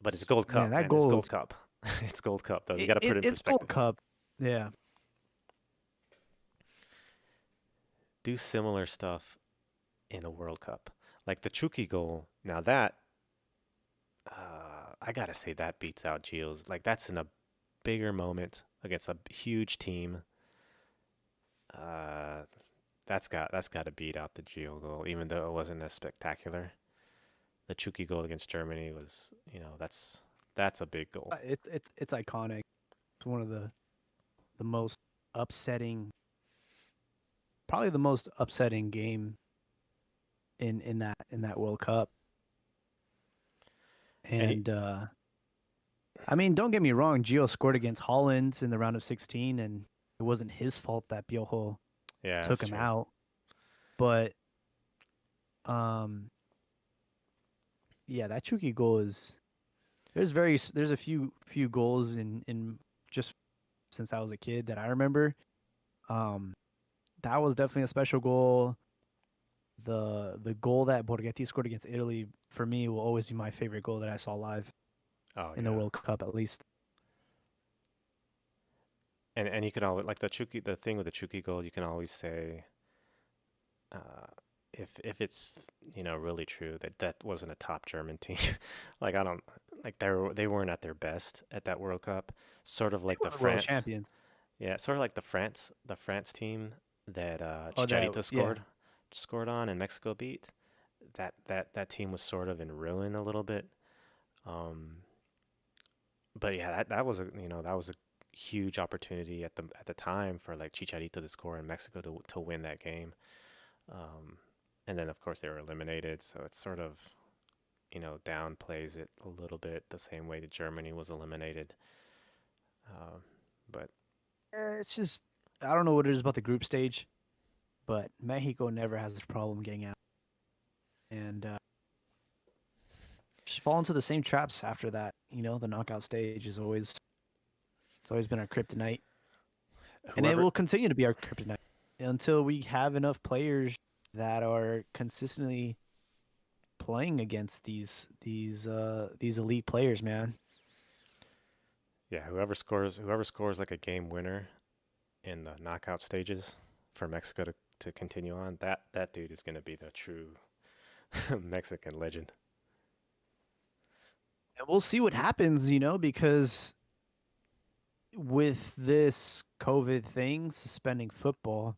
it's Gold Man, Cup, that man. It's goal Gold Cup. It's Gold Cup, though. You got to put it in it's Gold perspective. Cup. Yeah. Do similar stuff in a World Cup, like the Chucky goal. Now that I gotta say that beats out Gio's. Like that's in a bigger moment against a huge team. Uh, that's got to beat out the Gio goal, even though it wasn't as spectacular. The Chucky goal against Germany was, that's a big goal. It's iconic. It's one of the most upsetting, probably the most upsetting game in that World Cup. And he, And I mean, don't get me wrong, Gio scored against Holland in the round of 16, and it wasn't his fault that Piojo yeah, took that's him true. out. But um, yeah, that Chucky goal is there's a few goals in just since I was a kid that I remember. Um, that was definitely a special goal. The goal that Borghetti scored against Italy for me will always be my favorite goal that I saw live Oh in the yeah, World Cup at least. and you can always like the thing with the Chucky goal. You can always say, uh, if it's really true that that wasn't a top German team. Like I don't like they weren't at their best at that World Cup. Sort of They like were the the world France, champions. yeah, sort of like the France team that Oh, that Chicharito yeah. scored on and Mexico beat. That team was sort of in ruin a little bit. Um, but yeah, that was a huge opportunity at the time for like Chicharito to score in Mexico to win that game. Um, and then of course they were eliminated, so it's sort of downplays it a little bit the same way that Germany was eliminated. Um, but It's just I don't know what it is about the group stage, but Mexico never has this problem getting out, and just fall into the same traps after that. The knockout stage is always it's always been our kryptonite, and it whoever, will continue to be our kryptonite until we have enough players that are consistently playing against these elite players, man. yeah, whoever scores like a game winner in the knockout stages for Mexico to continue on, that dude is gonna be the true Mexican legend. And we'll see what happens, because with this COVID thing suspending football,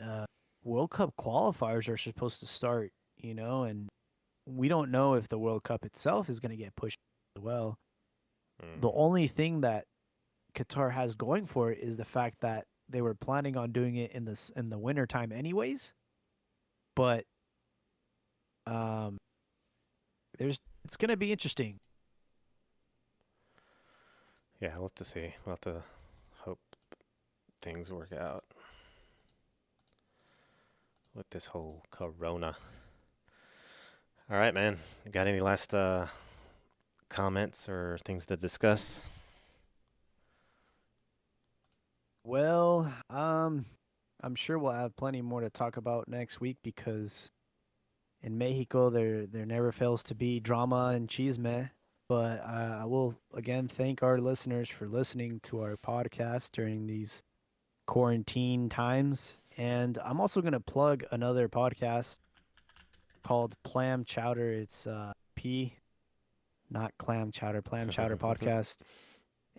uh, World Cup qualifiers are supposed to start, and we don't know if the World Cup itself is going to get pushed as well. The Mm. only thing that Qatar has going for it is the fact that they were planning on doing it in the winter time anyways, but um there's it's going to be interesting. Yeah, we'll have to see. We'll have to hope things work out with this whole Corona. All right, man. Got any last comments or things to discuss? Well, I'm sure we'll have plenty more to talk about next week because in Mexico there never fails to be drama and chisme. But I will again thank our listeners for listening to our podcast during these quarantine times. And I'm also going to plug another podcast called Plam Chowder. It's P, not clam chowder, Plam Chowder podcast.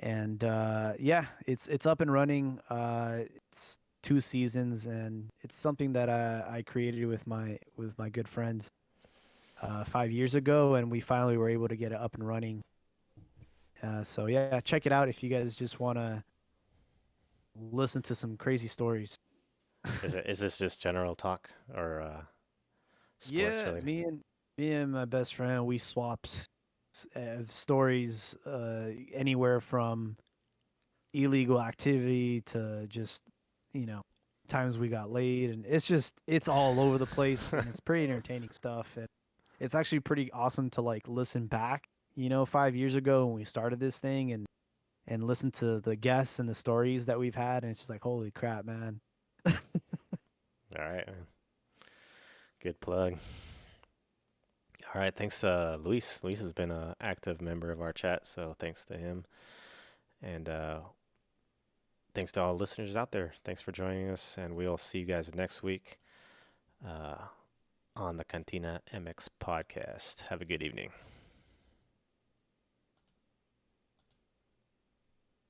And yeah, it's up and running. It's 2 seasons, and it's something that I created with my good friends 5 years ago, and we finally were able to get it up and running. So yeah, check it out if you guys just want to listen to some crazy stories. Is this just general talk or sports Yeah, related? me and my best friend, we swapped stories anywhere from illegal activity to just you know times we got laid, and it's all over the place, and it's pretty entertaining stuff, and it's actually pretty awesome to like listen back 5 years ago when we started this thing, and listen to the guests and the stories that we've had, and it's just like holy crap, man. All right, man. Good plug. All right, thanks, Luis. Luis has been an active member of our chat, so thanks to him. And thanks to all listeners out there. Thanks for joining us, and we'll see you guys next week uh, on the Cantina MX podcast. Have a good evening.